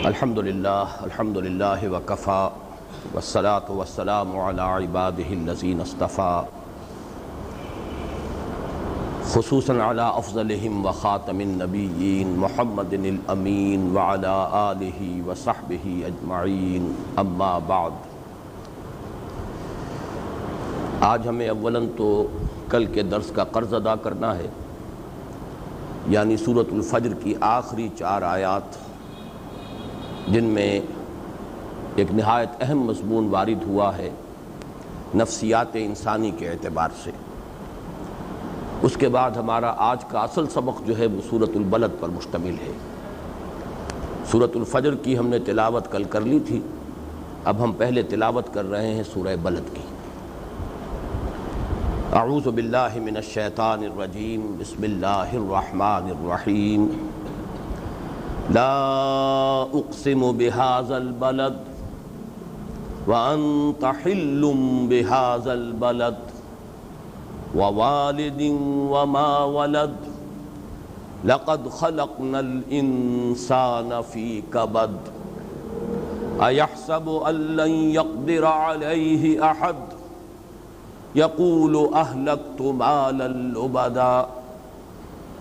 الحمدللہ وکفا والصلاة والسلام علی عبادہ الذین اصطفیٰ خصوصاً علی افضلہم وخاتم النبیین محمد الامین وعلی آلہ وصحبہ اجمعین اما بعد۔ آج ہمیں اولاً تو کل کے درس کا قرض ادا کرنا ہے، یعنی سورۃ الفجر کی آخری 4 آیات جن میں ایک نہایت اہم مضمون وارد ہوا ہے نفسیات انسانی کے اعتبار سے۔ اس کے بعد ہمارا آج کا اصل سبق جو ہے وہ سورۃ البلد پر مشتمل ہے۔ سورۃ الفجر کی ہم نے تلاوت کل کر لی تھی، اب ہم پہلے تلاوت کر رہے ہیں سورہ بلد کی۔ اعوذ باللہ من الشیطان الرجیم، بسم اللہ الرحمن الرحیم۔ لا اقسم بهذا البلد وانت حل بهذا البلد ووالد وما ولد لقد خلقنا الانسان في كبد ايحسب ان لن يقدر عليه احد يقول اهلكت مالا لبدا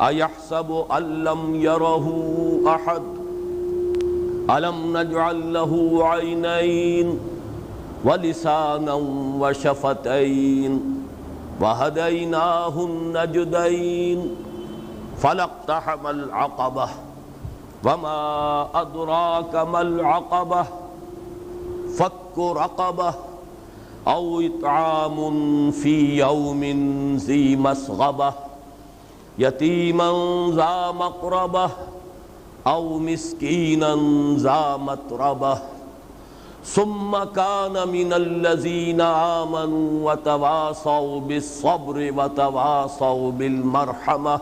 أَيَحْسَبُ أَن لَّمْ يَرَهُ أَحَدٌ أَلَمْ نَجْعَل لَّهُ عَيْنَيْنِ وَلِسَانًا وَشَفَتَيْنِ وَهَدَيْنَاهُ النَّجْدَيْنِ فَلَاقْتَحَمَ الْعَقَبَةَ وَمَا أَدْرَاكَ مَا الْعَقَبَةُ فَكُّ رَقَبَةٍ أَوْ إِطْعَامٌ فِي يَوْمٍ ذِي مَسْغَبَةٍ یتیما ذا مقربہ او مسکینا ذا متربہ ثم کان من الذین آمنوا وتواصوا بالصبر وتواصوا بالمرحمہ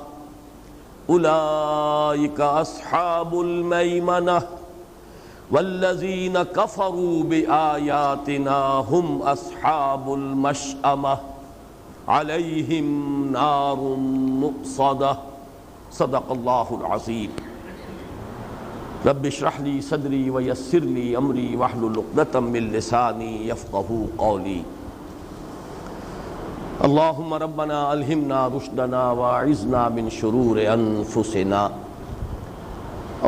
اولئک اصحاب المیمنہ والذین کفروا بآیاتنا هم اصحاب المشأمہ علیہم نار مؤصدہ۔ صدق اللہ العظیم۔ رب اشرح لی صدری ویسر لی امری واحلل عقدۃ من لسانی یفقہوا قولی۔ اللہم ربنا الہمنا رشدنا واعذنا من شرور انفسنا۔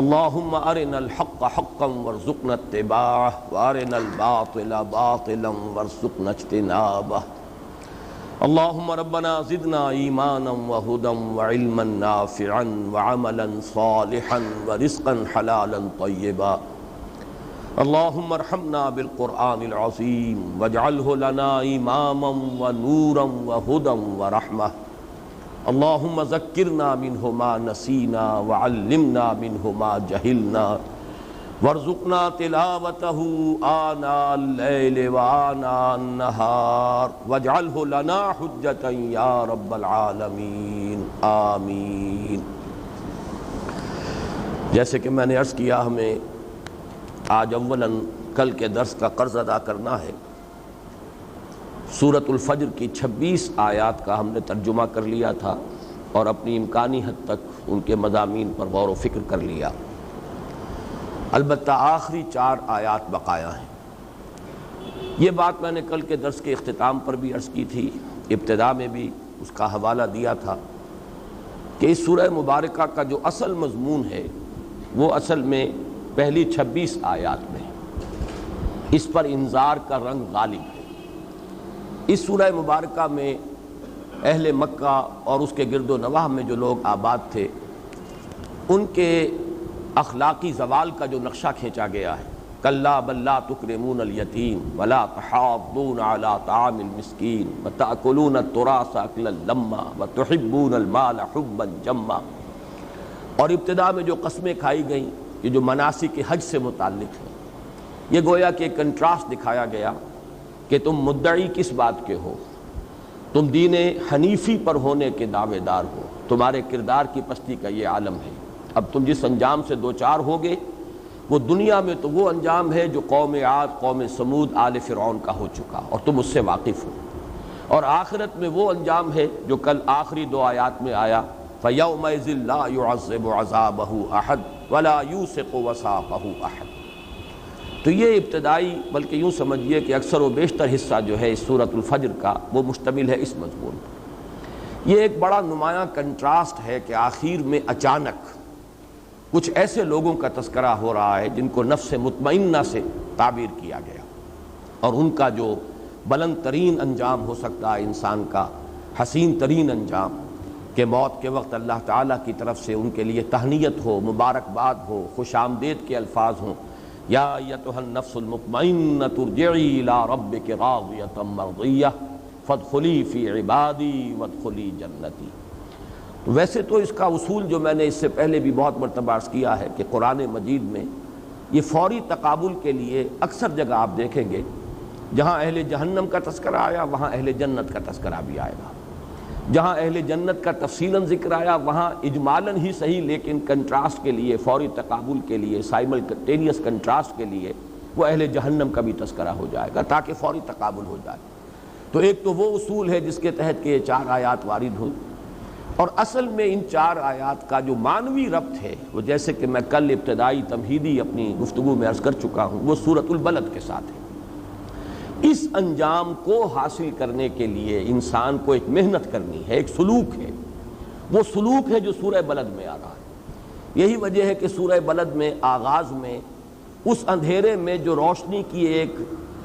اللہم ارنا الحق حقا وارزقنا اتباعہ وارنا الباطل باطلا وارزقنا اجتنابہ۔ اللہم ربنا زدنا ایمانا وہدا وعلما نافعا وعملا صالحا ورزقا حلالا طیبا۔ اللہم ارحمنا بالقرآن العظیم واجعلہ لنا اماما ونورا وہدا ورحمہ۔ اللہم ذکرنا منہ ما نسینا وعلمنا منہ ما جہلنا وارزقنا تلاوتہ آناء اللیل وآناء النہار واجعلہ لنا حجتا یا رب العالمین آمین۔ جیسے کہ میں نے عرض کیا، ہمیں آج اولاً کل کے درس کا قرض ادا کرنا ہے۔ سورۃ الفجر کی 26 آیات کا ہم نے ترجمہ کر لیا تھا اور اپنی امکانی حد تک ان کے مضامین پر غور و فکر کر لیا۔ البتہ آخری 4 آیات بقایا ہیں۔ یہ بات میں نے کل کے درس کے اختتام پر بھی عرض کی تھی، ابتدا میں بھی اس کا حوالہ دیا تھا کہ اس سورہ مبارکہ کا جو اصل مضمون ہے وہ اصل میں پہلی 26 آیات میں اس پر انذار کا رنگ غالب ہے۔ اس سورہ مبارکہ میں اہل مکہ اور اس کے گرد و نواح میں جو لوگ آباد تھے ان کے اخلاقی زوال کا جو نقشہ کھینچا گیا ہے۔ کلا بل لا تکرمون الیتیم ولا تحاضون علی طعام المسکین وتأکلون التراث اکلا لما وتحبون المال حبا جما۔ اور ابتدا میں جو قسمیں کھائی گئیں یہ جو مناسک حج سے متعلق ہیں، یہ گویا کہ ایک کنٹراسٹ دکھایا گیا کہ تم مدعی کس بات کے ہو، تم دین حنیفی پر ہونے کے دعوے دار ہو، تمہارے کردار کی پستی کا یہ عالم ہے۔ اب تم جس انجام سے دوچار ہوگے وہ دنیا میں تو وہ انجام ہے جو قوم عاد، قوم سمود، آل فرعون کا ہو چکا اور تم اس سے واقف ہو، اور آخرت میں وہ انجام ہے جو کل آخری 2 آیات میں آیا فَيَوْمَئِذٍ لَا يُعَذِّبُ عَذَابَهُ أَحَدٌ وَلَا يُوثِقُ وَثَاقَهُ أَحَدٌ۔ تو یہ ابتدائی بلکہ یوں سمجھیے کہ اکثر و بیشتر حصہ جو ہے اس سورۃ الفجر کا وہ مشتمل ہے اس مضمون پر۔ یہ ایک بڑا نمایاں کنٹراسٹ ہے کہ آخر میں اچانک کچھ ایسے لوگوں کا تذکرہ ہو رہا ہے جن کو نفس مطمئنہ سے تعبیر کیا گیا، اور ان کا جو بلند ترین انجام ہو سکتا ہے انسان کا، حسین ترین انجام، کہ موت کے وقت اللہ تعالیٰ کی طرف سے ان کے لیے تہنیت ہو، مبارکباد ہو، خوش آمدید کے الفاظ ہوں، یا ایتھا النفس المطمئنۃ ارجعی الی ربک راضیۃ مرضیہ فادخلی فی عبادی وادخلی جنتی۔ ویسے تو اس کا اصول جو میں نے اس سے پہلے بھی بہت مرتبہ عرض کیا ہے کہ قرآن مجید میں یہ فوری تقابل کے لیے اکثر جگہ آپ دیکھیں گے جہاں اہل جہنم کا تذکرہ آیا وہاں اہل جنت کا تذکرہ بھی آئے گا، جہاں اہل جنت کا تفصیلاً ذکر آیا وہاں اجمالاً ہی صحیح لیکن کنٹراسٹ کے لیے، فوری تقابل کے لیے، سائملٹینیس کنٹراسٹ کے لیے وہ اہل جہنم کا بھی تذکرہ ہو جائے گا تاکہ فوری تقابل ہو جائے۔ تو ایک تو وہ اصول ہے جس کے تحت کہ یہ 4 آیات وارد ہوئی، اور اصل میں ان 4 آیات کا جو معنوی ربط ہے وہ جیسے کہ میں کل ابتدائی تمہیدی اپنی گفتگو میں عرض کر چکا ہوں، وہ سورۃ البلد کے ساتھ ہے۔ اس انجام کو حاصل کرنے کے لیے انسان کو ایک محنت کرنی ہے، ایک سلوک ہے، وہ سلوک ہے جو سورہ بلد میں آ رہا ہے۔ یہی وجہ ہے کہ سورہ بلد میں آغاز میں اس اندھیرے میں جو روشنی کی ایک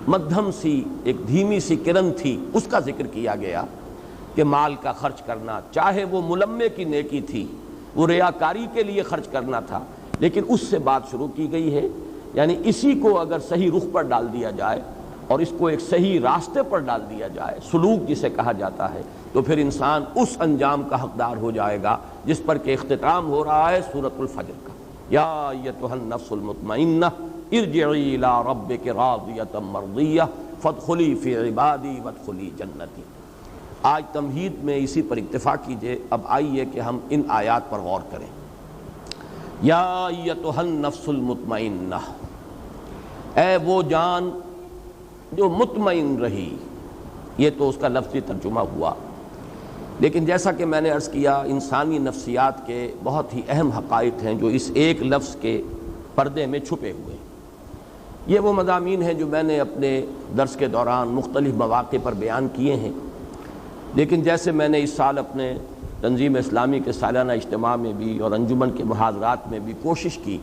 مدھم سی، ایک دھیمی سی کرن تھی، اس کا ذکر کیا گیا کہ مال کا خرچ کرنا، چاہے وہ ملمے کی نیکی تھی، وہ ریاکاری کے لیے خرچ کرنا تھا، لیکن اس سے بات شروع کی گئی ہے۔ یعنی اسی کو اگر صحیح رخ پر ڈال دیا جائے اور اس کو ایک صحیح راستے پر ڈال دیا جائے، سلوک جسے کہا جاتا ہے، تو پھر انسان اس انجام کا حقدار ہو جائے گا جس پر کہ اختتام ہو رہا ہے سورۃ الفجر کا۔ یا ایتھا النفس المطمئنہ ارجعی الی ربک راضیۃ مرضیہ فادخلی فی عبادی وادخلی جنتی۔ آج تمہید میں اسی پر اکتفا کیجئے، اب آئیے کہ ہم ان آیات پر غور کریں۔ یا ایتھا النفس المطمئنہ، اے وہ جان جو مطمئن رہی، یہ تو اس کا لفظی ترجمہ ہوا، لیکن جیسا کہ میں نے عرض کیا انسانی نفسیات کے بہت ہی اہم حقائق ہیں جو اس ایک لفظ کے پردے میں چھپے ہوئے ہیں۔ یہ وہ مضامین ہیں جو میں نے اپنے درس کے دوران مختلف مواقع پر بیان کیے ہیں، لیکن جیسے میں نے اس سال اپنے تنظیم اسلامی کے سالانہ اجتماع میں بھی اور انجمن کے محاضرات میں بھی کوشش کی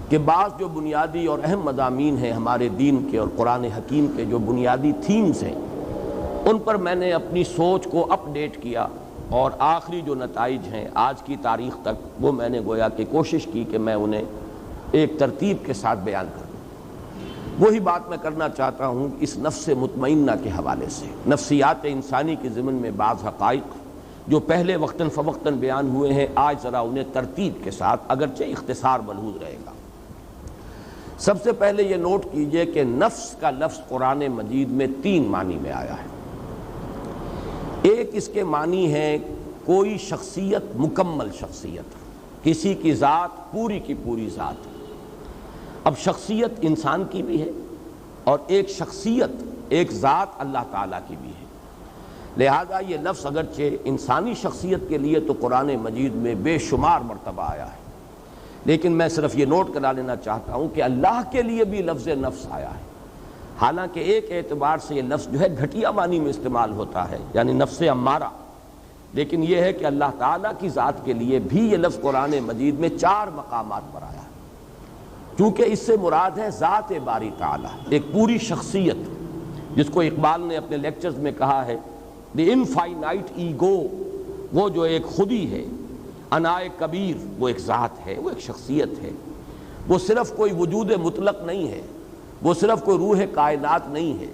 کہ بعض جو بنیادی اور اہم مضامین ہیں ہمارے دین کے اور قرآن حکیم کے جو بنیادی تھیمز ہیں، ان پر میں نے اپنی سوچ کو اپ ڈیٹ کیا، اور آخری جو نتائج ہیں آج کی تاریخ تک وہ میں نے گویا کہ کوشش کی کہ میں انہیں ایک ترتیب کے ساتھ بیان کروں۔ وہی بات میں کرنا چاہتا ہوں اس نفس مطمئنہ کے حوالے سے۔ نفسیات انسانی کے ضمن میں بعض حقائق جو پہلے وقتاً فوقتاً بیان ہوئے ہیں، آج ذرا انہیں ترتیب کے ساتھ اگرچہ اختصار ملحوظ رہے گا۔ سب سے پہلے یہ نوٹ کیجئے کہ نفس کا لفظ قرآن مجید میں 3 معنی میں آیا ہے۔ ایک اس کے معنی ہے کوئی شخصیت، مکمل شخصیت، کسی کی ذات پوری کی پوری ذات۔ اب شخصیت انسان کی بھی ہے اور ایک شخصیت، ایک ذات اللہ تعالیٰ کی بھی ہے، لہذا یہ لفظ اگرچہ انسانی شخصیت کے لیے تو قرآن مجید میں بے شمار مرتبہ آیا ہے، لیکن میں صرف یہ نوٹ کرا لینا چاہتا ہوں کہ اللہ کے لیے بھی لفظ نفس آیا ہے، حالانکہ ایک اعتبار سے یہ لفظ جو ہے گھٹیا معنی میں استعمال ہوتا ہے، یعنی نفس امارہ، لیکن یہ ہے کہ اللہ تعالیٰ کی ذات کے لیے بھی یہ لفظ قرآن مجید میں 4 مقامات پر آیا ہے، کیونکہ اس سے مراد ہے ذات باری تعالیٰ، ایک پوری شخصیت، جس کو اقبال نے اپنے لیکچرز میں کہا ہے دی انفائنائٹ ایگو، وہ جو ایک خودی ہے، انائے کبیر وہ ایک ذات ہے، وہ ایک شخصیت ہے، وہ صرف کوئی وجود مطلق نہیں ہے، وہ صرف کوئی روح کائنات نہیں ہے،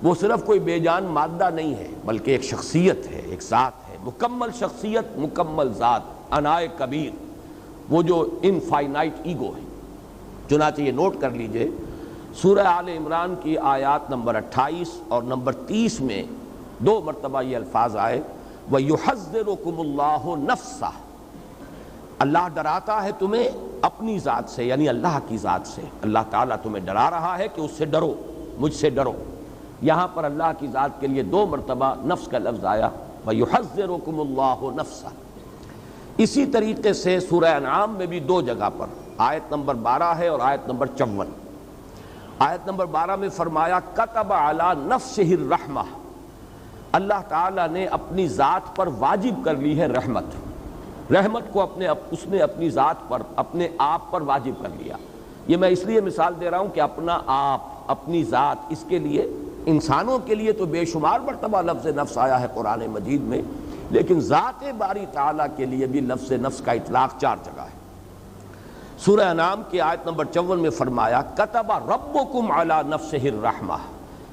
وہ صرف کوئی بے جان مادہ نہیں ہے، بلکہ ایک شخصیت ہے، ایک ذات ہے، مکمل شخصیت، مکمل ذات، انائے کبیر، وہ جو انفائنائٹ ایگو ہے۔ چنانچہ یہ نوٹ کر لیجئے سورہ آل عمران کی آیات نمبر 28 اور نمبر 30 میں 2 مرتبہ یہ الفاظ آئے وَيُحَذِّرُكُمُ اللَّهُ نَفْسَهُ، اللہ ڈراتا ہے تمہیں اپنی ذات سے، یعنی اللہ کی ذات سے، اللہ تعالیٰ تمہیں ڈرا رہا ہے کہ اس سے ڈرو، مجھ سے ڈرو۔ یہاں پر اللہ کی ذات کے لیے 2 مرتبہ نفس کا لفظ آیا وَيُحَذِّرُكُمُ اللَّهُ نَفْسَهُ۔ اسی طریقے سے سورہ انعام میں بھی 2 جگہ پر، آیت نمبر 12 ہے اور آیت نمبر 54، آیت نمبر 12 میں فرمایا کتب علی نفسہ الرحمہ، اللہ تعالیٰ نے اپنی ذات پر واجب کر لی ہے رحمت، رحمت کو اس نے اپنی ذات پر، اپنے آپ پر واجب کر لیا۔ یہ میں اس لیے مثال دے رہا ہوں کہ اپنا آپ، اپنی ذات، اس کے لیے انسانوں کے لیے تو بے شمار مرتبہ لفظ نفس آیا ہے قرآن مجید میں، لیکن ذات باری تعالیٰ کے لیے بھی لفظ نفس کا اطلاق 4 جگہ ہے۔ سورہ انعام کی آیت نمبر 54 میں فرمایا کتب ربکم علی نفسہ الرحمہ،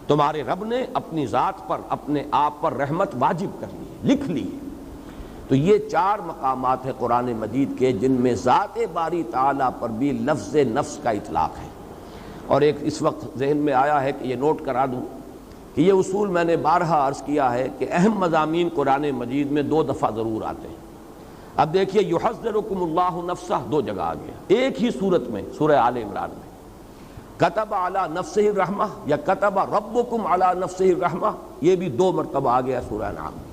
تمہارے رب نے اپنی ذات پر، اپنے آپ پر رحمت واجب کر لی ہے، لکھ لی ہے۔ تو یہ 4 مقامات ہیں قرآن مجید کے جن میں ذات باری تعالیٰ پر بھی لفظ نفس کا اطلاق ہے۔ اور ایک اس وقت ذہن میں آیا ہے کہ یہ نوٹ کرا دوں کہ یہ اصول میں نے بارہا عرض کیا ہے کہ اہم مضامین قرآن مجید میں 2 دفعہ ضرور آتے ہیں۔ اب دیکھیے یحذرکم اللہ نفسہ 2 جگہ آ گیا، ایک ہی صورت میں سورہ آل عمران میں کتب علی نفسہ الرحمہ یا کتب ربکم علی نفسہ الرحمہ، یہ بھی 2 مرتبہ آ گیا سورہ انعام میں۔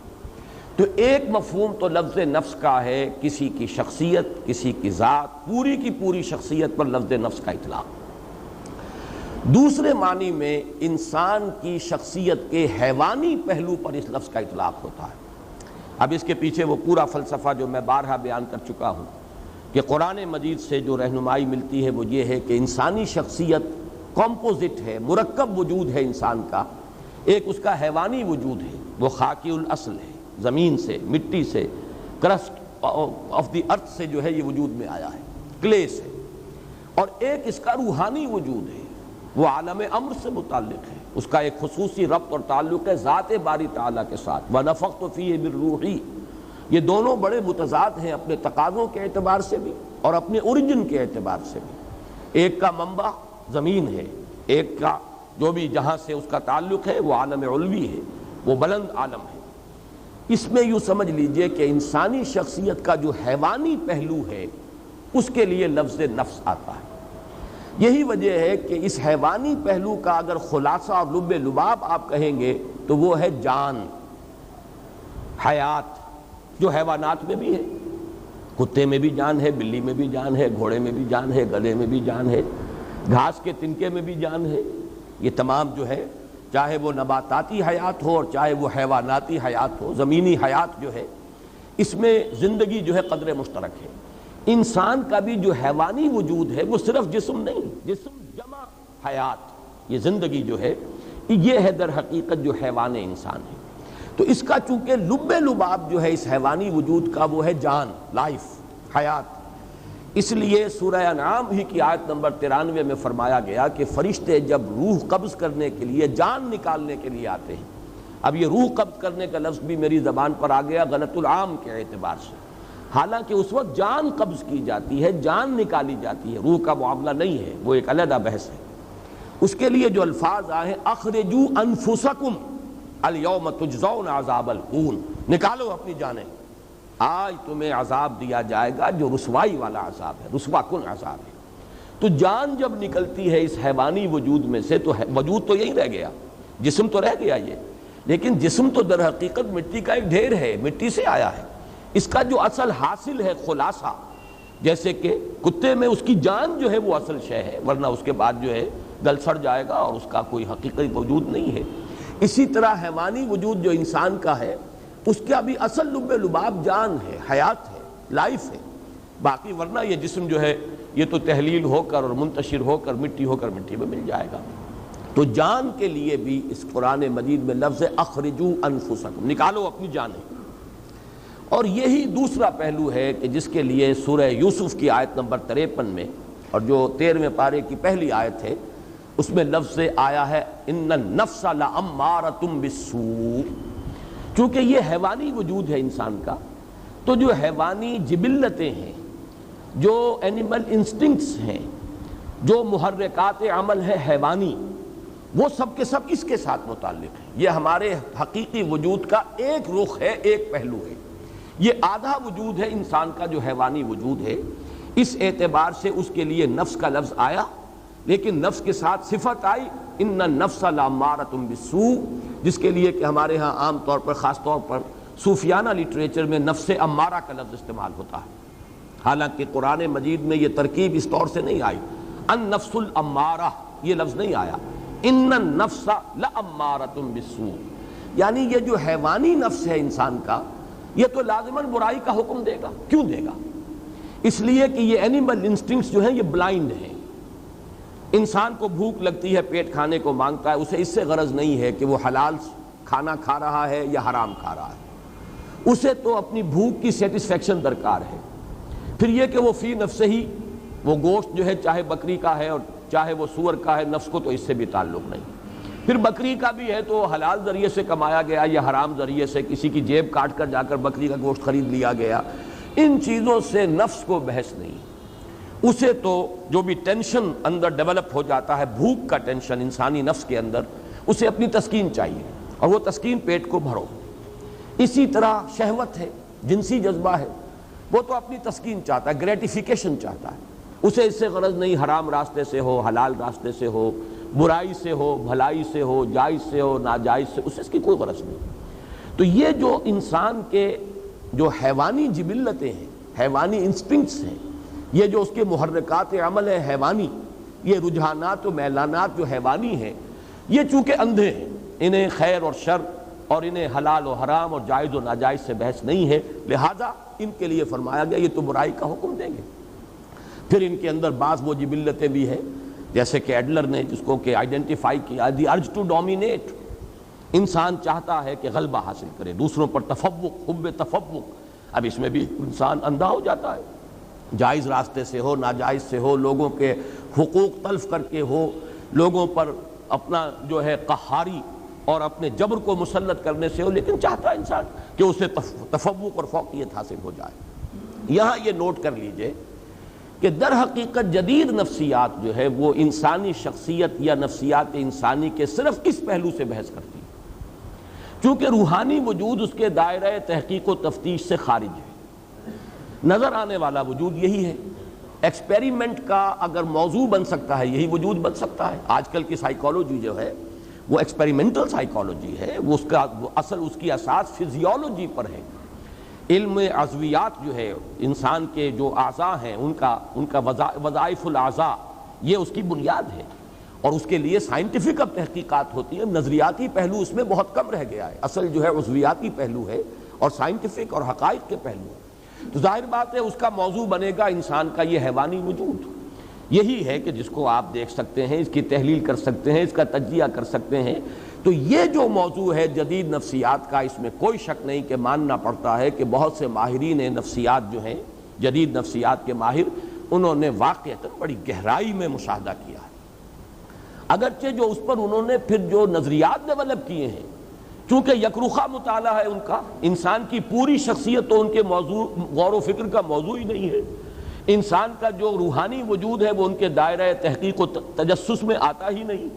تو ایک مفہوم تو لفظ نفس کا ہے کسی کی شخصیت، کسی کی ذات، پوری کی پوری شخصیت پر لفظ نفس کا اطلاق۔ دوسرے معنی میں انسان کی شخصیت کے حیوانی پہلو پر اس لفظ کا اطلاق ہوتا ہے۔ اب اس کے پیچھے وہ پورا فلسفہ جو میں بارہا بیان کر چکا ہوں کہ قرآن مجید سے جو رہنمائی ملتی ہے وہ یہ ہے کہ انسانی شخصیت کمپوزٹ ہے، مرکب وجود ہے انسان کا۔ ایک اس کا حیوانی وجود ہے، وہ خاکی الاصل ہے، زمین سے، مٹی سے، کرسٹ آف دی ارتھ سے جو ہے یہ وجود میں آیا ہے، کلے سے۔ اور ایک اس کا روحانی وجود ہے، وہ عالم امر سے متعلق ہے، اس کا ایک خصوصی ربط اور تعلق ہے ذات باری تعالیٰ کے ساتھ۔ وَنَفَخْتُ فِيهِ مِن رُوحِي، یہ دونوں بڑے متضاد ہیں اپنے تقاضوں کے اعتبار سے بھی اور اپنے اوریجن کے اعتبار سے بھی۔ ایک کا منبع زمین ہے، ایک کا جو بھی جہاں سے اس کا تعلق ہے وہ عالم علوی ہے، وہ بلند عالم ہے۔ اس میں یوں سمجھ لیجئے کہ انسانی شخصیت کا جو حیوانی پہلو ہے اس کے لیے لفظ نفس آتا ہے۔ یہی وجہ ہے کہ اس حیوانی پہلو کا اگر خلاصہ اور لب لباب آپ کہیں گے تو وہ ہے جان، حیات، جو حیوانات میں بھی ہے۔ کتے میں بھی جان ہے، بلی میں بھی جان ہے، گھوڑے میں بھی جان ہے، گدھے میں بھی جان ہے، گھاس کے تنکے میں بھی جان ہے۔ یہ تمام جو ہے، چاہے وہ نباتاتی حیات ہو اور چاہے وہ حیواناتی حیات ہو، زمینی حیات جو ہے، اس میں زندگی جو ہے قدر مشترک ہے۔ انسان کا بھی جو حیوانی وجود ہے وہ صرف جسم نہیں، جسم جمع حیات، یہ زندگی جو ہے یہ ہے در حقیقت جو حیوان انسان ہے۔ تو اس کا چونکہ لب لباب جو ہے اس حیوانی وجود کا وہ ہے جان، لائف، حیات۔ اس لیے سورہ انعام ہی کی آیت نمبر 93 میں فرمایا گیا کہ فرشتے جب روح قبض کرنے کے لیے، جان نکالنے کے لیے آتے ہیں۔ اب یہ روح قبض کرنے کا لفظ بھی میری زبان پر آ گیا غلط العام کے اعتبار سے، حالانکہ اس وقت جان قبض کی جاتی ہے، جان نکالی جاتی ہے، روح کا معاملہ نہیں ہے، وہ ایک علیحدہ بحث ہے۔ اس کے لیے جو الفاظ آئے ہیں اخرجوا انفسکم الیوم تجزون عذاب الہون، نکالو اپنی جانیں، آج تمہیں عذاب دیا جائے گا جو رسوائی والا عذاب ہے، رسوا کن عذاب ہے۔ تو جان جب نکلتی ہے اس حیوانی وجود میں سے تو وجود تو یہی رہ گیا، جسم تو رہ گیا یہ، لیکن جسم تو در حقیقت مٹی کا ایک ڈھیر ہے، مٹی سے آیا ہے۔ اس کا جو اصل حاصل ہے خلاصہ، جیسے کہ کتے میں اس کی جان جو ہے وہ اصل شے ہے، ورنہ اس کے بعد جو ہے گل سڑ جائے گا اور اس کا کوئی حقیقی وجود نہیں ہے۔ اسی طرح حیوانی وجود جو انسان کا ہے اس کا بھی اصل لب لباب جان ہے، حیات ہے، لائف ہے۔ باقی ورنہ یہ جسم جو ہے یہ تو تحلیل ہو کر اور منتشر ہو کر مٹی میں مل جائے گا۔ تو جان کے لیے بھی اس قرآن مجید میں لفظ اخرجوا انفسکم، نکالو اپنی جانیں۔ اور یہی دوسرا پہلو ہے کہ جس کے لیے سورہ یوسف کی آیت نمبر 53 میں اور جو 13ویں پارے کی پہلی آیت ہے اس میں لفظ آیا ہے ان النفس لامارۃ بالسوء۔ چونکہ یہ حیوانی وجود ہے انسان کا، تو جو حیوانی جبلتیں ہیں، جو اینیمل انسٹنکٹس ہیں، جو محرکات عمل ہے حیوانی، وہ سب کے سب اس کے ساتھ متعلق ہیں۔ یہ ہمارے حقیقی وجود کا ایک رخ ہے، ایک پہلو ہے۔ یہ آدھا وجود ہے انسان کا جو حیوانی وجود ہے، اس اعتبار سے اس کے لیے نفس کا لفظ آیا، لیکن نفس کے ساتھ صفت آئی ان النفس لامارۃ بالسوء، جس کے لیے کہ ہمارے ہاں عام طور پر، خاص طور پر صوفیانہ لٹریچر میں نفس امارہ کا لفظ استعمال ہوتا ہے، حالانکہ قرآن مجید میں یہ ترکیب اس طور سے نہیں آئی۔ النفس الامارہ یہ لفظ نہیں آیا، ان النفس لامارۃ بالسوء، یعنی یہ جو حیوانی نفس ہے انسان کا، یہ تو لازماً برائی کا حکم دے گا۔ کیوں دے گا؟ اس لیے کہ یہ اینیمل انسٹنکٹس جو ہیں یہ بلائنڈ ہیں۔ انسان کو بھوک لگتی ہے، پیٹ کھانے کو مانگتا ہے، اسے اس سے غرض نہیں ہے کہ وہ حلال کھانا کھا رہا ہے یا حرام کھا رہا ہے، اسے تو اپنی بھوک کی سیٹسفیکشن درکار ہے۔ پھر یہ کہ وہ فی نفس ہی وہ گوشت جو ہے چاہے بکری کا ہے اور چاہے وہ سور کا ہے، نفس کو تو اس سے بھی تعلق نہیں۔ پھر بکری کا بھی ہے تو حلال ذریعے سے کمایا گیا یا حرام ذریعے سے کسی کی جیب کاٹ کر جا کر بکری کا گوشت خرید لیا گیا، ان چیزوں سے نفس کو بحث نہیں۔ اسے تو جو بھی ٹینشن اندر ڈیولپ ہو جاتا ہے، بھوک کا ٹینشن انسانی نفس کے اندر، اسے اپنی تسکین چاہیے، اور وہ تسکین پیٹ کو بھرو۔ اسی طرح شہوت ہے، جنسی جذبہ ہے، وہ تو اپنی تسکین چاہتا ہے، گریٹیفیکیشن چاہتا ہے، اسے اس سے غرض نہیں حرام راستے سے ہو، حلال راستے سے ہو، برائی سے ہو، بھلائی سے ہو، جائز سے ہو، ناجائز سے، اسے اس کی کوئی غرض نہیں۔ تو یہ جو انسان کے جو حیوانی جبلتیں ہیں، حیوانی انسٹنکٹس ہیں، یہ جو اس کے محرکات عمل ہیں حیوانی، یہ رجحانات و میلانات جو حیوانی ہیں، یہ چونکہ اندھے ہیں، انہیں خیر اور شر اور انہیں حلال و حرام اور جائز و ناجائز سے بحث نہیں ہے، لہذا ان کے لیے فرمایا گیا یہ تو برائی کا حکم دیں گے۔ پھر ان کے اندر بعض وہ جبلتیں بھی ہیں، جیسے کہ ایڈلر نے جس کو کہ آئیڈینٹیفائی کیا، دی ارج ٹو ڈومینیٹ، انسان چاہتا ہے کہ غلبہ حاصل کرے، دوسروں پر تفوق، حب تفوق۔ اب اس میں بھی انسان اندھا ہو جاتا ہے، جائز راستے سے ہو، ناجائز سے ہو، لوگوں کے حقوق تلف کر کے ہو، لوگوں پر اپنا جو ہے قہاری اور اپنے جبر کو مسلط کرنے سے ہو، لیکن چاہتا ہے انسان کہ اسے تفوق اور فوقیت حاصل ہو جائے۔ یہاں یہ نوٹ کر لیجئے کہ در حقیقت جدید نفسیات جو ہے وہ انسانی شخصیت یا نفسیات انسانی کے صرف اس پہلو سے بحث کرتی ہے، چونکہ روحانی وجود اس کے دائرہ تحقیق و تفتیش سے خارج ہے۔ نظر آنے والا وجود یہی ہے، ایکسپیریمنٹ کا اگر موضوع بن سکتا ہے یہی وجود بن سکتا ہے۔ آج کل کی سائیکالوجی جو ہے وہ ایکسپیریمنٹل سائیکالوجی ہے، وہ اس کی اساس فزیولوجی پر ہے۔ علم عضویات جو ہے، انسان کے جو اعضاء ہیں ان کا وظائف الاعضاء، یہ اس کی بنیاد ہے، اور اس کے لیے سائنٹیفک اب تحقیقات ہوتی ہیں۔ نظریاتی پہلو اس میں بہت کم رہ گیا ہے، اصل جو ہے عضویاتی پہلو ہے اور سائنٹیفک اور حقائق کے پہلو ہے۔ تو ظاہر بات ہے اس کا موضوع بنے گا انسان کا یہ حیوانی وجود، یہی ہے کہ جس کو آپ دیکھ سکتے ہیں، اس کی تحلیل کر سکتے ہیں، اس کا تجزیہ کر سکتے ہیں۔ تو یہ جو موضوع ہے جدید نفسیات کا، اس میں کوئی شک نہیں کہ ماننا پڑتا ہے کہ بہت سے ماہرین نفسیات جو ہیں، جدید نفسیات کے ماہر، انہوں نے واقعتاً بڑی گہرائی میں مشاہدہ کیا ہے، اگرچہ جو اس پر انہوں نے پھر جو نظریات ڈیولپ کیے ہیں، چونکہ یکرخا مطالعہ ہے ان کا، انسان کی پوری شخصیت تو ان کے موضوع غور و فکر کا موضوع ہی نہیں ہے، انسان کا جو روحانی وجود ہے وہ ان کے دائرہ تحقیق و تجسس میں آتا ہی نہیں،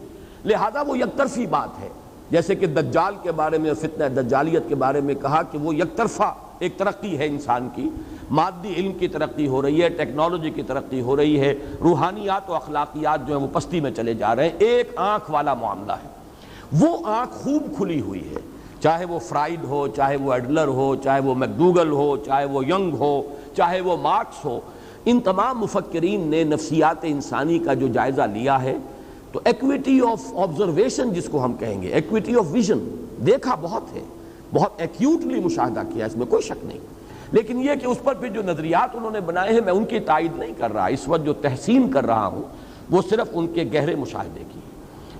لہذا وہ یک طرفی بات ہے۔ جیسے کہ دجال کے بارے میں، فتنہ دجالیت کے بارے میں کہا کہ وہ یک طرفہ ایک ترقی ہے انسان کی، مادی علم کی ترقی ہو رہی ہے، ٹیکنالوجی کی ترقی ہو رہی ہے، روحانیات و اخلاقیات جو ہیں وہ پستی میں چلے جا رہے ہیں، ایک آنکھ والا معاملہ ہے۔ وہ آنکھ خوب کھلی ہوئی ہے، چاہے وہ فرائیڈ ہو، چاہے وہ ایڈلر ہو، چاہے وہ میکڈوگل ہو، چاہے وہ ینگ ہو، چاہے وہ مارکس ہو، ان تمام مفکرین نے نفسیات انسانی کا جو جائزہ لیا ہے تو ایکویٹی آف آبزرویشن جس کو ہم کہیں گے، ایکویٹی آف ویژن، دیکھا بہت ہے، بہت ایکیوٹلی مشاہدہ کیا، اس میں کوئی شک نہیں، لیکن یہ کہ اس پر پھر جو نظریات انہوں نے بنائے ہیں میں ان کی تائید نہیں کر رہا، اس وقت جو تحسین کر رہا ہوں وہ صرف ان کے گہرے مشاہدے کی،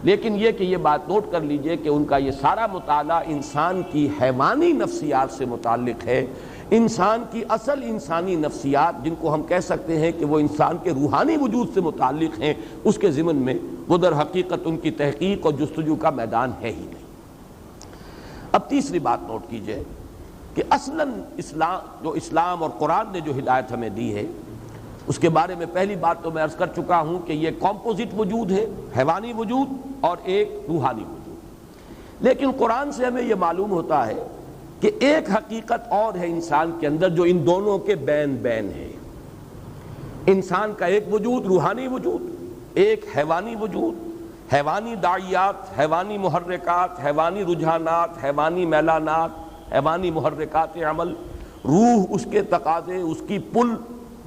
لیکن یہ کہ یہ بات نوٹ کر لیجئے کہ ان کا یہ سارا مطالعہ انسان کی حیوانی نفسیات سے متعلق ہے، انسان کی اصل انسانی نفسیات جن کو ہم کہہ سکتے ہیں کہ وہ انسان کے روحانی وجود سے متعلق ہیں، اس کے ضمن میں وہ در حقیقت ان کی تحقیق اور جستجو کا میدان ہے ہی نہیں۔ اب تیسری بات نوٹ کیجئے کہ اصلاً اسلام اور قرآن نے جو ہدایت ہمیں دی ہے اس کے بارے میں پہلی بات تو میں عرض کر چکا ہوں کہ یہ کمپوزٹ وجود ہے، حیوانی وجود اور ایک روحانی وجود، لیکن قرآن سے ہمیں یہ معلوم ہوتا ہے کہ ایک حقیقت اور ہے انسان کے اندر جو ان دونوں کے بین بین ہے۔ انسان کا ایک وجود روحانی وجود، ایک حیوانی وجود، حیوانی داعیات، حیوانی محرکات، حیوانی رجحانات، حیوانی میلانات، حیوانی محرکات عمل، روح اس کے تقاضے، اس کی پل،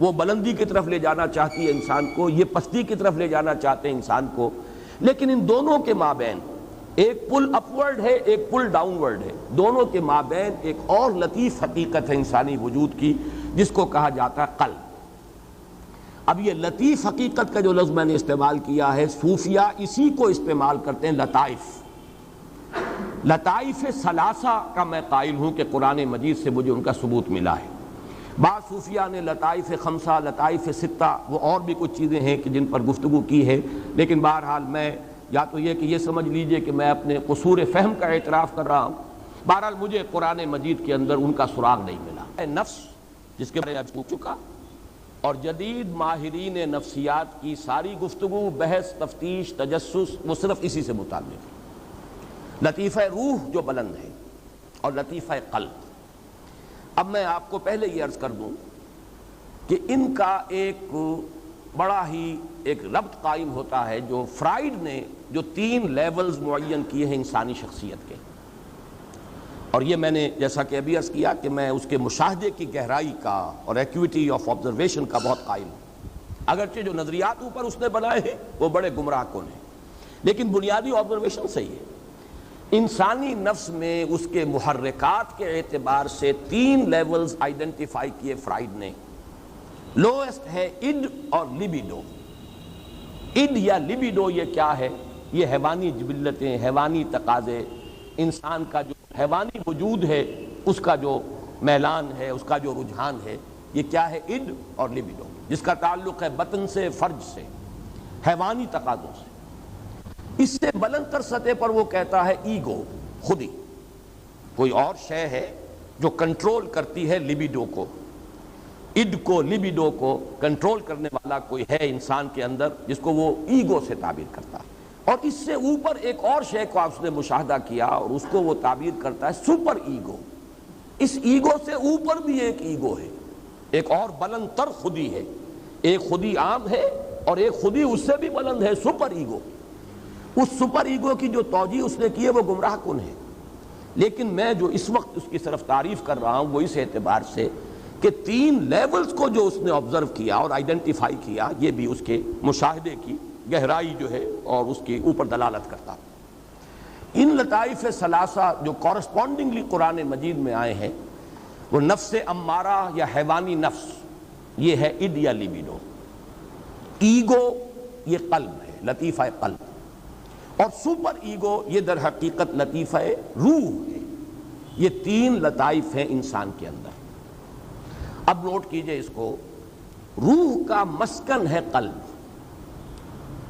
وہ بلندی کی طرف لے جانا چاہتی ہے انسان کو، یہ پستی کی طرف لے جانا چاہتے ہیں انسان کو، لیکن ان دونوں کے مابین ایک پل اپورڈ ہے، ایک پل ڈاؤن ورڈ ہے، دونوں کے مابین ایک اور لطیف حقیقت ہے انسانی وجود کی، جس کو کہا جاتا ہے قلب۔ اب یہ لطیف حقیقت کا جو لفظ میں نے استعمال کیا ہے، صوفیہ اسی کو استعمال کرتے ہیں لطائف۔ لطائف ثلاثہ کا میں قائل ہوں کہ قرآن مجید سے مجھے ان کا ثبوت ملا ہے۔ بعض صوفیہ نے لطائف خمسہ، لطائف ستہ، وہ اور بھی کچھ چیزیں ہیں کہ جن پر گفتگو کی ہے، لیکن بہرحال میں یا تو یہ کہ یہ سمجھ لیجئے کہ میں اپنے قصور فہم کا اعتراف کر رہا ہوں۔ بہرحال مجھے قرآن مجید کے اندر ان کا سراغ نہیں ملا۔ نفس جس کے بارے میں پوچھ چکا، اور جدید ماہرین نفسیات کی ساری گفتگو، بحث، تفتیش، تجسس وہ صرف اسی سے متعلق ہے، لطیفہ روح جو بلند ہے اور لطیفہ قلب۔ اب میں آپ کو پہلے یہ عرض کر دوں کہ ان کا ایک بڑا ہی ایک ربط قائم ہوتا ہے جو فرائیڈ نے جو 3 لیولز معین کیے ہیں انسانی شخصیت کے، اور یہ میں نے جیسا کہ ابھی عرض کیا کہ میں اس کے مشاہدے کی گہرائی کا اور ایکویٹی آف آبزرویشن کا بہت قائل ہوں، اگرچہ جو نظریات اوپر اس نے بنائے ہیں وہ بڑے گمراہ کن ہیں، لیکن بنیادی آبزرویشن صحیح ہے۔ انسانی نفس میں اس کے محرکات کے اعتبار سے 3 لیولز آئیڈینٹیفائی کیے فرائیڈ نے۔ لوئسٹ ہے اڈ اور لیبیڈو۔ اڈ یا لیبیڈو یہ کیا ہے؟ یہ حیوانی جبلتیں، حیوانی تقاضے، انسان کا جو حیوانی وجود ہے اس کا جو میلان ہے، اس کا جو رجحان ہے، یہ کیا ہے؟ اڈ اور لیبیڈو، جس کا تعلق ہے بطن سے، فرج سے، حیوانی تقاضوں سے۔ اس سے بلند تر سطح پر وہ کہتا ہے ایگو، خودی، کوئی اور شے ہے جو کنٹرول کرتی ہے لیبیڈو کو، اڈ کو، لیبیڈو کو کنٹرول کرنے والا کوئی ہے انسان کے اندر جس کو وہ ایگو سے تعبیر کرتا ہے۔ اور اس سے اوپر ایک اور شے کو آپ نے مشاہدہ کیا اور اس کو وہ تعبیر کرتا ہے سپر ایگو۔ اس ایگو سے اوپر بھی ایک ایگو ہے، ایک اور بلند تر خودی ہے، ایک خودی عام ہے اور ایک خودی اس سے بھی بلند ہے، سپر ایگو۔ اس سپر ایگو کی جو توجیہ اس نے کی ہے وہ گمراہ کن ہے، لیکن میں جو اس وقت اس کی طرف تعریف کر رہا ہوں وہ اس اعتبار سے کہ 3 لیولز کو جو اس نے آبزرو کیا اور آئیڈینٹیفائی کیا، یہ بھی اس کے مشاہدے کی گہرائی جو ہے اور اس کے اوپر دلالت کرتا۔ ان لطائف ثلاثہ جو کورسپونڈنگلی قرآن مجید میں آئے ہیں، وہ نفس امارہ یا حیوانی نفس، یہ ہے اڈ یا لیبیڈو۔ ایگو یہ قلب ہے، لطیفہ قلب، اور سپر ایگو یہ در حقیقت لطیفہ روح ہے۔ یہ 3 لطائف ہیں انسان کے اندر۔ اب نوٹ کیجئے اس کو، روح کا مسکن ہے قلب،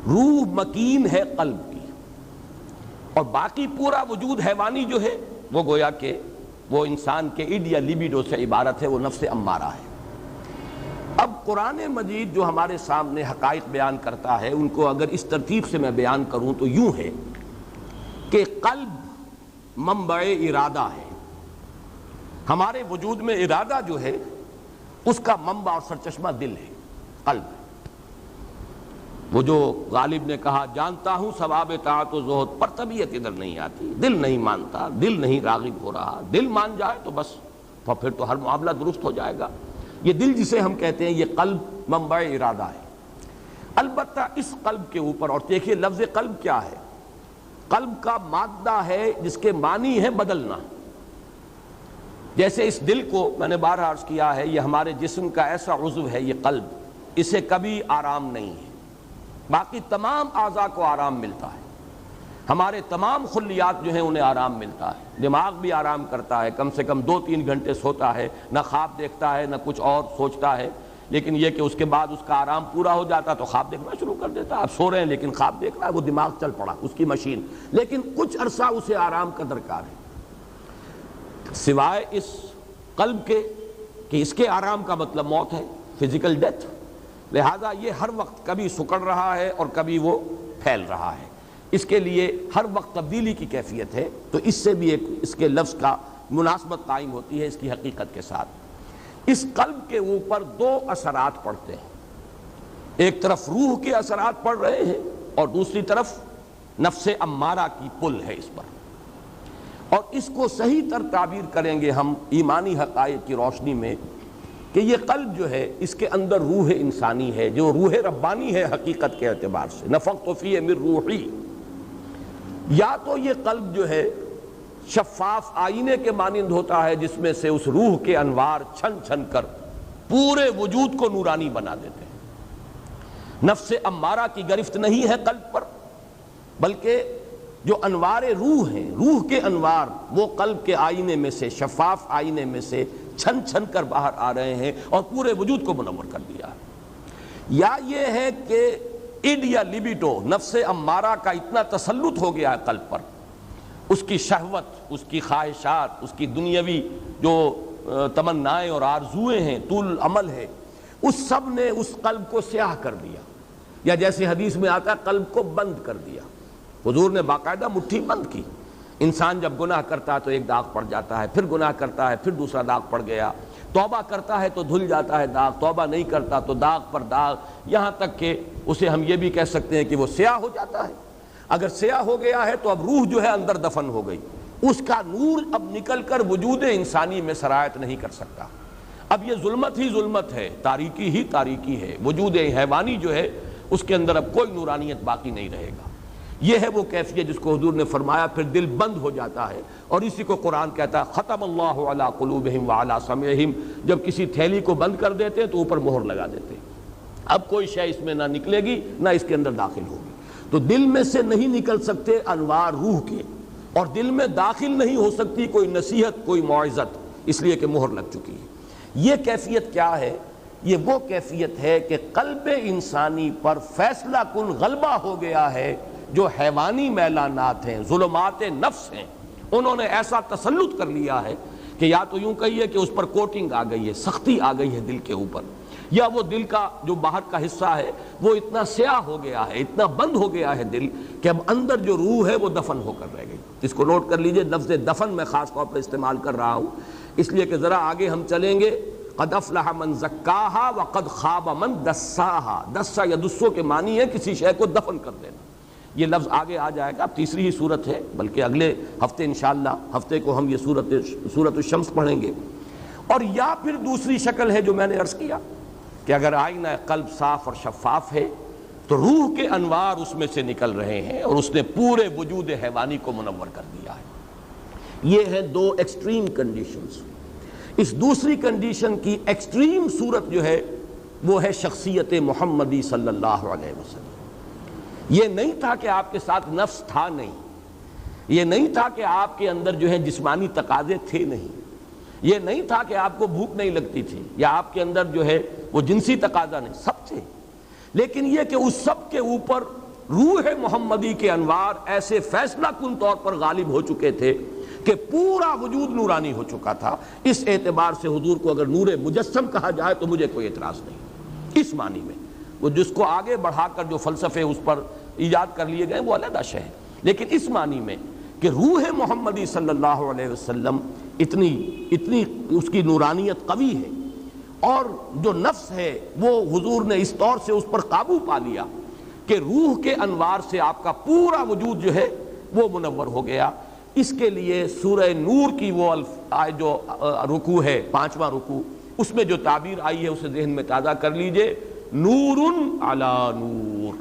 روح مکین ہے قلب کی، اور باقی پورا وجود حیوانی جو ہے وہ گویا کہ وہ انسان کے اڈ یا لیبیڈو سے عبارت ہے، وہ نفس امارہ ہے۔ اب قرآن مجید جو ہمارے سامنے حقائق بیان کرتا ہے، ان کو اگر اس ترتیب سے میں بیان کروں تو یوں ہے کہ قلب منبع ارادہ ہے۔ ہمارے وجود میں ارادہ جو ہے اس کا منبع اور سرچشمہ دل ہے، قلب ہے۔ وہ جو غالب نے کہا جانتا ہوں ثواب طاعت و زہد پر طبیعت ادھر نہیں آتی، دل نہیں مانتا، دل نہیں راغب ہو رہا، دل مان جائے تو بس پھر تو ہر معاملہ درست ہو جائے گا۔ یہ دل جسے ہم کہتے ہیں یہ قلب منبع ارادہ ہے۔ البتہ اس قلب کے اوپر، اور دیکھیے لفظ قلب کیا ہے، قلب کا مادہ ہے جس کے معنی ہے بدلنا۔ جیسے اس دل کو میں نے بارہا عرض کیا ہے، یہ ہمارے جسم کا ایسا عضو ہے یہ قلب، اسے کبھی آرام نہیں ہے، باقی تمام اعضاء کو آرام ملتا ہے، ہمارے تمام خلیات جو ہیں انہیں آرام ملتا ہے، دماغ بھی آرام کرتا ہے، کم سے کم 2-3 گھنٹے سوتا ہے، نہ خواب دیکھتا ہے نہ کچھ اور سوچتا ہے، لیکن یہ کہ اس کے بعد اس کا آرام پورا ہو جاتا تو خواب دیکھنا شروع کر دیتا ہے۔ آپ سو رہے ہیں لیکن خواب دیکھ رہا ہے، وہ دماغ چل پڑا اس کی مشین، لیکن کچھ عرصہ اسے آرام کا درکار ہے، سوائے اس قلب کے کہ اس کے آرام کا مطلب موت ہے، فزیکل ڈیتھ، لہذا یہ ہر وقت کبھی سکڑ رہا ہے اور کبھی وہ پھیل رہا ہے، اس کے لیے ہر وقت تبدیلی کی کیفیت ہے۔ تو اس سے بھی ایک اس کے لفظ کا مناسبت قائم ہوتی ہے اس کی حقیقت کے ساتھ۔ اس قلب کے اوپر 2 اثرات پڑتے ہیں، ایک طرف روح کے اثرات پڑ رہے ہیں اور دوسری طرف نفس امارہ کی پل ہے اس پر، اور اس کو صحیح تر تعبیر کریں گے ہم ایمانی حقائق کی روشنی میں کہ یہ قلب جو ہے اس کے اندر روح انسانی ہے جو روح ربانی ہے حقیقت کے اعتبار سے، نفخت فیہ من روحی. یا تو یہ قلب جو ہے شفاف آئینے کے مانند ہوتا ہے جس میں سے اس روح کے انوار چھن چھن کر پورے وجود کو نورانی بنا دیتے ہیں. نفس امارہ کی گرفت نہیں ہے قلب پر، بلکہ جو انوار روح ہیں، روح کے انوار وہ قلب کے آئینے میں سے، شفاف آئینے میں سے چھن چھن کر باہر آ رہے ہیں اور پورے وجود کو منور کر دیا ہے. یا یہ ہے کہ اڈ یا لیبیٹو، نفس امارہ کا اتنا تسلط ہو گیا ہے قلب پر، اس کی شہوت، اس کی خواہشات، اس کی دنیاوی جو تمنائیں اور آرزوئیں ہیں، طول عمل ہے، اس سب نے اس قلب کو سیاہ کر دیا. یا جیسے حدیث میں آتا ہے قلب کو بند کر دیا. حضور نے باقاعدہ مٹھی بند کی. انسان جب گناہ کرتا ہے تو ایک داغ پڑ جاتا ہے، پھر گناہ کرتا ہے، پھر دوسرا داغ پڑ گیا، توبہ کرتا ہے تو دھل جاتا ہے داغ، توبہ نہیں کرتا تو داغ پر داغ، یہاں تک کہ اسے ہم یہ بھی کہہ سکتے ہیں کہ وہ سیاہ ہو جاتا ہے. اگر سیاہ ہو گیا ہے تو اب روح جو ہے اندر دفن ہو گئی، اس کا نور اب نکل کر وجود انسانی میں سرایت نہیں کر سکتا. اب یہ ظلمت ہی ظلمت ہے، تاریکی ہی تاریکی ہے. وجود حیوانی جو ہے اس کے اندر اب کوئی نورانیت باقی نہیں رہے گا. یہ ہے وہ کیفیت جس کو حضور نے فرمایا پھر دل بند ہو جاتا ہے. اور اسی کو قرآن کہتا ہے ختم اللہ علی قلوبہم وعلی سمعہم. جب کسی تھیلی کو بند کر دیتے ہیں تو اوپر مہر لگا دیتے ہیں، اب کوئی شے اس میں نہ نکلے گی نہ اس کے اندر داخل ہوگی. تو دل میں سے نہیں نکل سکتے انوار روح کے، اور دل میں داخل نہیں ہو سکتی کوئی نصیحت، کوئی موعظت، اس لیے کہ مہر لگ چکی ہے. یہ کیفیت کیا ہے؟ یہ وہ کیفیت ہے کہ قلب انسانی پر فیصلہ کن غلبہ ہو گیا ہے. جو حیوانی میلانات ہیں، ظلمات نفس ہیں، انہوں نے ایسا تسلط کر لیا ہے کہ یا تو یوں کہیے کہ اس پر کوٹنگ آ گئی ہے، سختی آ گئی ہے دل کے اوپر، یا وہ دل کا جو باہر کا حصہ ہے وہ اتنا سیاہ ہو گیا ہے، اتنا بند ہو گیا ہے دل کہ اب اندر جو روح ہے وہ دفن ہو کر رہ گئی. اس کو نوٹ کر لیجئے، لفظ دفن میں خاص طور پر استعمال کر رہا ہوں اس لیے کہ ذرا آگے ہم چلیں گے. قد افلح من زکاہا وقد خاب من دساہا. دسا یا دسو کے معنی ہے کسی شے کو دفن کر دینا. یہ لفظ آگے آ جائے گا. اب تیسری ہی صورت ہے، بلکہ اگلے ہفتے انشاءاللہ ہفتے کو ہم یہ سورۃ الشمس پڑھیں گے. اور یا پھر دوسری شکل ہے جو میں نے عرض کیا کہ اگر آئینہ قلب صاف اور شفاف ہے تو روح کے انوار اس میں سے نکل رہے ہیں اور اس نے پورے وجود حیوانی کو منور کر دیا ہے. یہ ہے دو ایکسٹریم کنڈیشنز. اس دوسری کنڈیشن کی ایکسٹریم صورت جو ہے وہ ہے شخصیت محمدی صلی اللہ علیہ وسلم. یہ نہیں تھا کہ آپ کے ساتھ نفس تھا نہیں، یہ نہیں تھا کہ آپ کے اندر جو ہے جسمانی تقاضے تھے نہیں، یہ نہیں تھا کہ آپ کو بھوک نہیں لگتی تھی یا آپ کے اندر جو ہے وہ جنسی تقاضا نہیں، سب تھے. لیکن یہ کہ اس سب کے اوپر روح محمدی کے انوار ایسے فیصلہ کن طور پر غالب ہو چکے تھے کہ پورا وجود نورانی ہو چکا تھا. اس اعتبار سے حضور کو اگر نور مجسم کہا جائے تو مجھے کوئی اعتراض نہیں اس معنی میں. وہ جس کو آگے بڑھا کر جو فلسفے اس پر ایجاد کر لیے گئے وہ علیحدہ شے ہے، لیکن اس معنی میں کہ روح محمدی صلی اللہ علیہ وسلم اتنی اس کی نورانیت قوی ہے، اور جو نفس ہے وہ حضور نے اس طور سے اس پر قابو پا لیا کہ روح کے انوار سے آپ کا پورا وجود جو ہے وہ منور ہو گیا. اس کے لیے سورہ نور کی وہ جو رکوع ہے، 5واں رکوع، اس میں جو تعبیر آئی ہے اسے ذہن میں تازہ کر لیجئے. نور علی نور.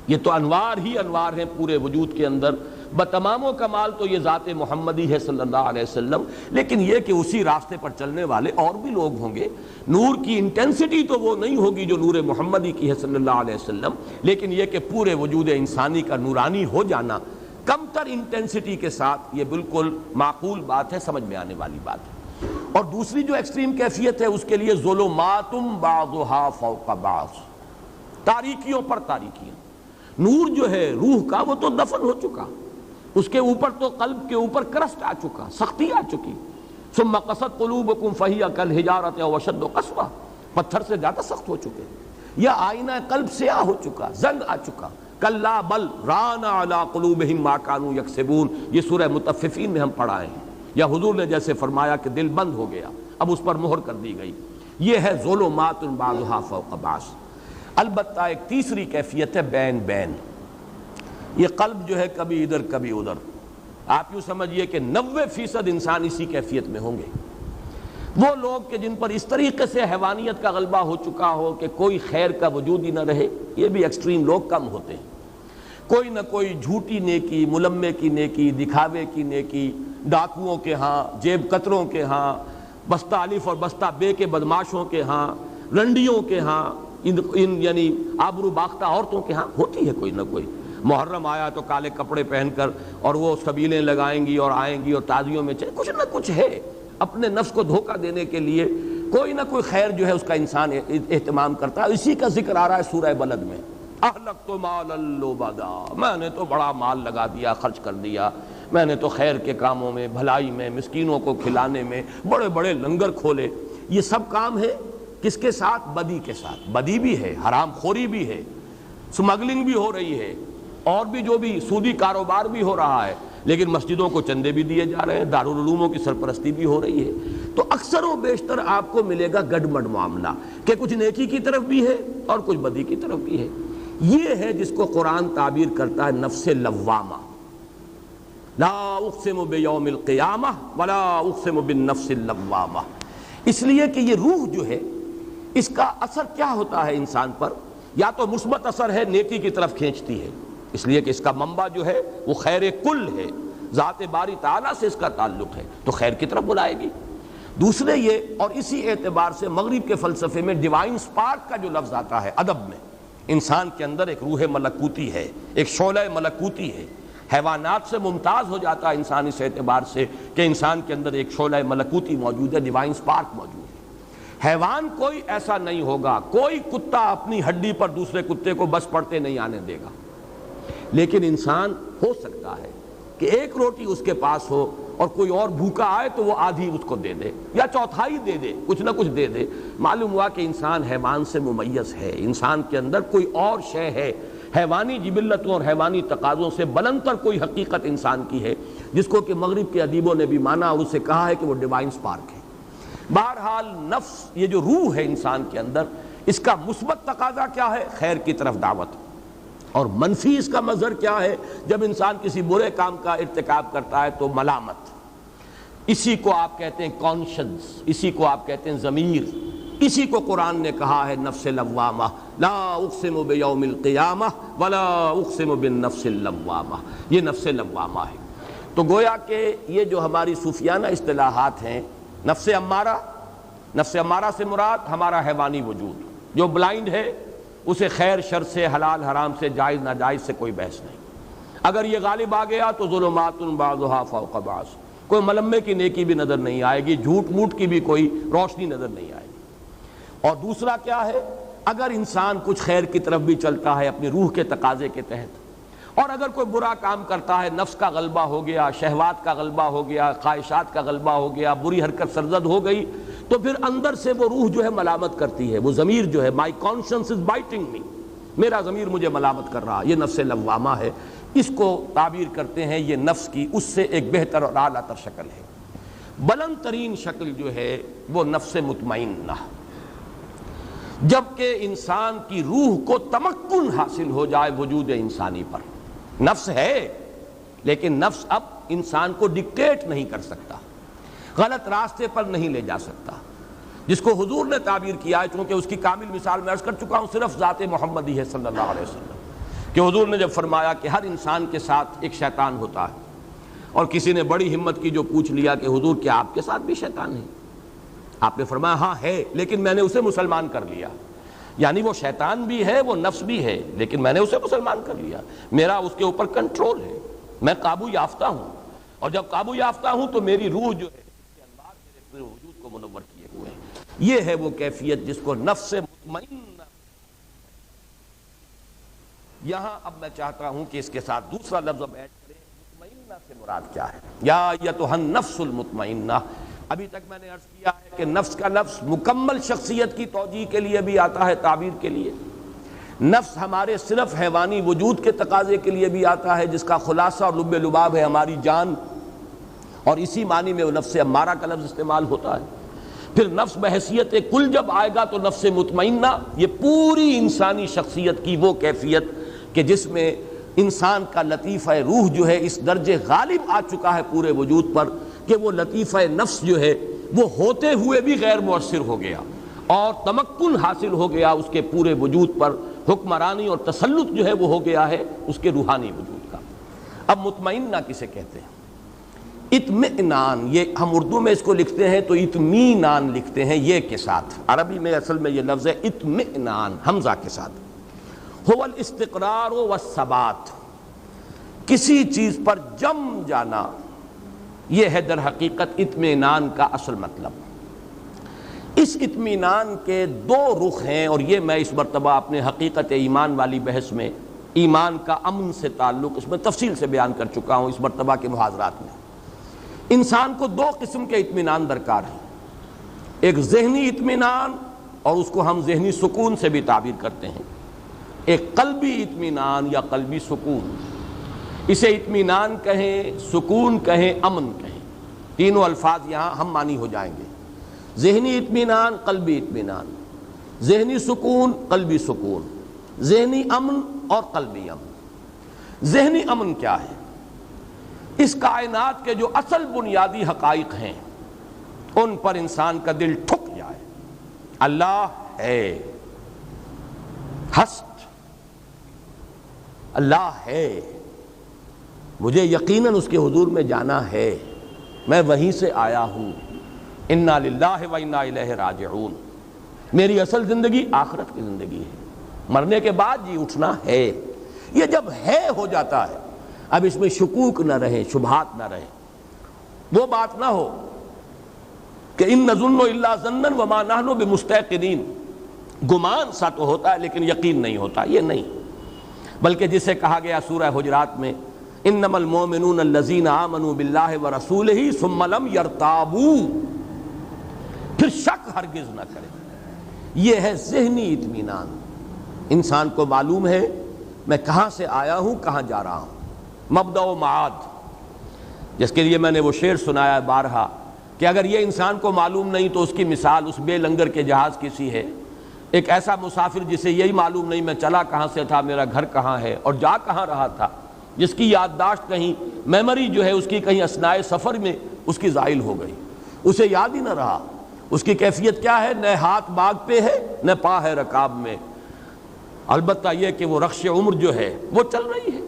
یہ تو انوار ہی انوار ہیں پورے وجود کے اندر. بتمام و کمال تو یہ ذات محمدی ہے صلی اللہ علیہ وسلم، لیکن یہ کہ اسی راستے پر چلنے والے اور بھی لوگ ہوں گے. نور کی انٹینسٹی تو وہ نہیں ہوگی جو نور محمدی کی ہے صلی اللہ علیہ وسلم، لیکن یہ کہ پورے وجود انسانی کا نورانی ہو جانا کم تر انٹینسٹی کے ساتھ یہ بالکل معقول بات ہے، سمجھ میں آنے والی بات ہے. اور دوسری جو ایکسٹریم کیفیت ہے اس کے لیے ظلمات بعضها فوق بعض، تاریکیوں پر تاریکیاں. نور جو ہے روح کا وہ تو دفن ہو چکا، اس کے اوپر تو قلب کے اوپر کرسٹ آ چکا، سختی آ چکی. ثم قست قلوبکم فہی کالحجارۃ او اشد قسوہ. پتھر سے زیادہ سخت ہو چکے. یا آئینہ قلب سیاہ ہو چکا، زنگ آ چکا. کلا بل ران علی قلوبہم ما کانوا یکسبون. یہ سورہ مطففین میں ہم پڑھائے ہیں. یا حضور نے جیسے فرمایا کہ دل بند ہو گیا، اب اس پر مہر کر دی گئی. یہ ہے ظلمات بعضها فوق بعض. البتہ ایک تیسری کیفیت ہے بین بین. یہ قلب جو ہے کبھی ادھر کبھی ادھر. آپ یوں سمجھیے کہ 90% انسان اسی کیفیت میں ہوں گے. وہ لوگ کہ جن پر اس طریقے سے حیوانیت کا غلبہ ہو چکا ہو کہ کوئی خیر کا وجود ہی نہ رہے، یہ بھی ایکسٹریم لوگ کم ہوتے ہیں۔ کوئی نہ کوئی جھوٹی نیکی، ملمے کی نیکی، دکھاوے کی نیکی، ڈاکوؤں کے ہاں، جیب کتروں کے ہاں، بستہ الف اور بستہ بے کے بدماشوں کے ہاں، رنڈیوں کے ہاں، ان یعنی آبرو باختہ عورتوں کے ہاں ہوتی ہے کوئی نہ کوئی۔ محرم آیا تو کالے کپڑے پہن کر اور وہ سبیلیں لگائیں گی اور آئیں گی اور تازیوں میں کچھ نہ کچھ ہے اپنے نفس کو دھوکہ دینے کے لیے، کوئی نہ کوئی خیر جو ہے اس کا انسان اہتمام کرتا ہے۔ اسی کا ذکر آ رہا ہے سورہ بلد میں، اہلکت مالا لبدا، میں نے تو بڑا مال لگا دیا، خرچ کر دیا، میں نے تو خیر کے کاموں میں، بھلائی میں، مسکینوں کو کھلانے میں بڑے بڑے لنگر کھولے۔ یہ سب کام ہے کس کے ساتھ؟ بدی کے ساتھ۔ بدی بھی ہے، حرام خوری بھی ہے، سمگلنگ بھی ہو رہی ہے، اور بھی جو بھی سودی کاروبار بھی ہو رہا ہے، لیکن مسجدوں کو چندے بھی دیے جا رہے ہیں، دارالعلوموں کی سرپرستی بھی ہو رہی ہے۔ تو اکثر و بیشتر آپ کو ملے گا گڈمڈ معاملہ کہ کچھ نیکی کی طرف بھی ہے اور کچھ بدی کی طرف بھی ہے۔ یہ ہے جس کو قرآن تعبیر کرتا ہے نفس لوامہ۔ لا اقسم بیوم القیامہ ولا اقسم بالنفس اللوامہ۔ اس لیے کہ یہ روح جو ہے اس کا اثر کیا ہوتا ہے انسان پر؟ یا تو مثبت اثر ہے، نیکی کی طرف کھینچتی ہے، اس لیے کہ اس کا منبع جو ہے وہ خیر کل ہے، ذات باری تعالیٰ سے اس کا تعلق ہے تو خیر کی طرف بلائے گی۔ دوسرے یہ، اور اسی اعتبار سے مغرب کے فلسفے میں ڈیوائن سپارک کا جو لفظ آتا ہے ادب میں، انسان کے اندر ایک روح ملکوتی ہے، ایک شعلہ ملکوتی ہے، حیوانات سے ممتاز ہو جاتا ہے انسان اس اعتبار سے کہ انسان کے اندر ایک شعلہ ملکوتی موجود ہے، ڈیوائن سپارک موجود ہے۔ حیوان کوئی ایسا نہیں ہوگا، کوئی کتا اپنی ہڈی پر دوسرے کتے کو بس پڑتے نہیں آنے دے گا، لیکن انسان ہو سکتا ہے کہ ایک روٹی اس کے پاس ہو اور کوئی اور بھوکا آئے تو وہ آدھی اس کو دے دے یا چوتھائی دے دے، کچھ نہ کچھ دے دے۔ معلوم ہوا کہ انسان حیوان سے ممیز ہے، انسان کے اندر کوئی اور شے ہے، حیوانی جبلتوں اور حیوانی تقاضوں سے بلندتر کوئی حقیقت انسان کی ہے، جس کو کہ مغرب کے ادیبوں نے بھی مانا اور اسے کہا ہے کہ وہ ڈیوائن سپارک ہے۔ بہرحال نفس، یہ جو روح ہے انسان کے اندر، اس کا مثبت تقاضا کیا ہے؟ خیر کی طرف دعوت، اور منفی اس کا مظہر کیا ہے؟ جب انسان کسی برے کام کا ارتکاب کرتا ہے تو ملامت، اسی کو آپ کہتے ہیں کانشنس، اسی کو آپ کہتے ہیں ضمیر، اسی کو قرآن نے کہا ہے نفس لوامہ، لا اقسم بیوم القیامہ ولا اقسم بالنفس اللوامہ، یہ نفس لوامہ ہے۔ تو گویا کہ یہ جو ہماری صوفیانہ اصطلاحات ہیں، نفس امارہ، نفس امارہ سے مراد ہمارا حیوانی وجود جو بلائنڈ ہے، اسے خیر شر سے، حلال حرام سے، جائز ناجائز سے کوئی بحث نہیں۔ اگر یہ غالب آ گیا تو ظلمات بعضھا فوق بعض، کوئی ملمے کی نیکی بھی نظر نہیں آئے گی، جھوٹ موٹ کی بھی کوئی روشنی نظر نہیں آئے گی۔ اور دوسرا کیا ہے؟ اگر انسان کچھ خیر کی طرف بھی چلتا ہے اپنی روح کے تقاضے کے تحت، اور اگر کوئی برا کام کرتا ہے، نفس کا غلبہ ہو گیا، شہوات کا غلبہ ہو گیا، خواہشات کا غلبہ ہو گیا، بری حرکت سرزد ہو گئی، تو پھر اندر سے وہ روح جو ہے ملامت کرتی ہے، وہ ضمیر جو ہے، مائی کانشنس از بائٹنگ می، میرا ضمیر مجھے ملامت کر رہا، یہ نفس لوامہ ہے۔ اس کو تعبیر کرتے ہیں یہ نفس کی اس سے ایک بہتر اور اعلیٰ تر شکل ہے۔ بلند ترین شکل جو ہے وہ نفس مطمئنہ، جبکہ انسان کی روح کو تمکن حاصل ہو جائے وجود انسانی پر۔ نفس ہے لیکن نفس اب انسان کو ڈکٹیٹ نہیں کر سکتا، غلط راستے پر نہیں لے جا سکتا، جس کو حضور نے تعبیر کیا ہے، چونکہ اس کی کامل مثال میں عرض کر چکا ہوں، صرف ذات محمدی ہے صلی اللہ علیہ وسلم، کہ حضور نے جب فرمایا کہ ہر انسان کے ساتھ ایک شیطان ہوتا ہے، اور کسی نے بڑی ہمت کی جو پوچھ لیا کہ حضور کیا آپ کے ساتھ بھی شیطان ہے؟ آپ نے فرمایا ہاں ہے، لیکن میں نے اسے مسلمان کر لیا، یعنی وہ شیطان بھی ہے، وہ نفس بھی ہے، لیکن میں نے اسے مسلمان کر لیا، میرا اس کے اوپر کنٹرول ہے، میں قابو یافتہ ہوں، اور جب قابو یافتہ ہوں تو میری روح جو ہے اس کے انوار میرے پورے وجود کو منور کیے ہوئے ہیں۔ یہ ہے وہ کیفیت جس کو نفس مطمئنہ۔ یہاں اب میں چاہتا ہوں کہ اس کے ساتھ دوسرا لفظ اب ایڈ کریں، مطمئنہ سے مراد کیا ہے؟ یا ایتھا النفس المطمئنہ۔ ابھی تک میں نے عرض کیا ہے کہ نفس کا لفظ مکمل شخصیت کی توجیہ کے لیے بھی آتا ہے، تعبیر کے لیے۔ نفس ہمارے صرف حیوانی وجود کے تقاضے کے لیے بھی آتا ہے، جس کا خلاصہ اور لب لباب ہے ہماری جان، اور اسی معنی میں وہ نفس امارہ کا لفظ استعمال ہوتا ہے۔ پھر نفس بحیثیت کل جب آئے گا تو نفس مطمئنہ، یہ پوری انسانی شخصیت کی وہ کیفیت کہ جس میں انسان کا لطیفہ روح جو ہے اس درجے غالب آ چکا ہے پورے وجود پر کہ وہ لطیفہ نفس جو ہے وہ ہوتے ہوئے بھی غیر مؤثر ہو گیا اور تمکن حاصل ہو گیا اس کے پورے وجود پر، حکمرانی اور تسلط جو ہے وہ ہو گیا ہے اس کے روحانی وجود کا۔ اب مطمئنہ کسے کہتے ہیں؟ اطمئنان، یہ ہم اردو میں اس کو لکھتے ہیں تو اطمینان لکھتے ہیں یہ کے ساتھ، عربی میں اصل میں یہ لفظ ہے اطمئنان حمزہ کے ساتھ۔ هو الاستقرار والثبات، کسی چیز پر جم جانا، یہ ہے در حقیقت اطمینان کا اصل مطلب۔ اس اطمینان کے دو رخ ہیں، اور یہ میں اس مرتبہ اپنے حقیقت ایمان والی بحث میں ایمان کا امن سے تعلق اس میں تفصیل سے بیان کر چکا ہوں اس مرتبہ کے محاضرات میں۔ انسان کو دو قسم کے اطمینان درکار ہیں، ایک ذہنی اطمینان اور اس کو ہم ذہنی سکون سے بھی تعبیر کرتے ہیں، ایک قلبی اطمینان یا قلبی سکون، اسے اطمینان کہیں، سکون کہیں، امن کہیں، تینوں الفاظ یہاں ہم معنی ہو جائیں گے۔ ذہنی اطمینان، قلبی اطمینان، ذہنی سکون، قلبی سکون، ذہنی امن اور قلبی امن۔ ذہنی امن کیا ہے؟ اس کائنات کے جو اصل بنیادی حقائق ہیں ان پر انسان کا دل ٹھک جائے، اللہ ہے، ہست، اللہ ہے، مجھے یقیناً اس کے حضور میں جانا ہے، میں وہیں سے آیا ہوں، انا للہ و انا الیہ راجعون، میری اصل زندگی آخرت کی زندگی ہے، مرنے کے بعد جی اٹھنا ہے۔ یہ جب ہے ہو جاتا ہے، اب اس میں شکوک نہ رہے، شبہات نہ رہے، وہ بات نہ ہو کہ ان نظن الا ظنا وما نحن بمستيقنين، گمان سا تو ہوتا ہے لیکن یقین نہیں ہوتا، یہ نہیں، بلکہ جسے کہا گیا سورہ حجرات میں انما المؤمنون الذين آمنوا بالله ورسوله ثم لم يرتابوا، پھر شک ہرگز نہ کرے۔ یہ ہے ذہنی اطمینان، انسان کو معلوم ہے میں کہاں سے آیا ہوں، کہاں جا رہا ہوں، مبدأ و معاد، جس کے لیے میں نے وہ شعر سنایا بارہا کہ اگر یہ انسان کو معلوم نہیں تو اس کی مثال اس بے لنگر کے جہاز کی سی ہے۔ ایک ایسا مسافر جسے یہی معلوم نہیں میں چلا کہاں سے تھا، میرا گھر کہاں ہے اور جا کہاں رہا تھا، جس کی یادداشت کہیں، میموری جو ہے اس کی کہیں اثناء سفر میں اس کی زائل ہو گئی، اسے یاد ہی نہ رہا، اس کی کیفیت کیا ہے؟ نہ ہاتھ باغ پہ ہے نہ پا ہے رکاب میں، البتہ یہ کہ وہ رخش عمر جو ہے وہ چل رہی ہے،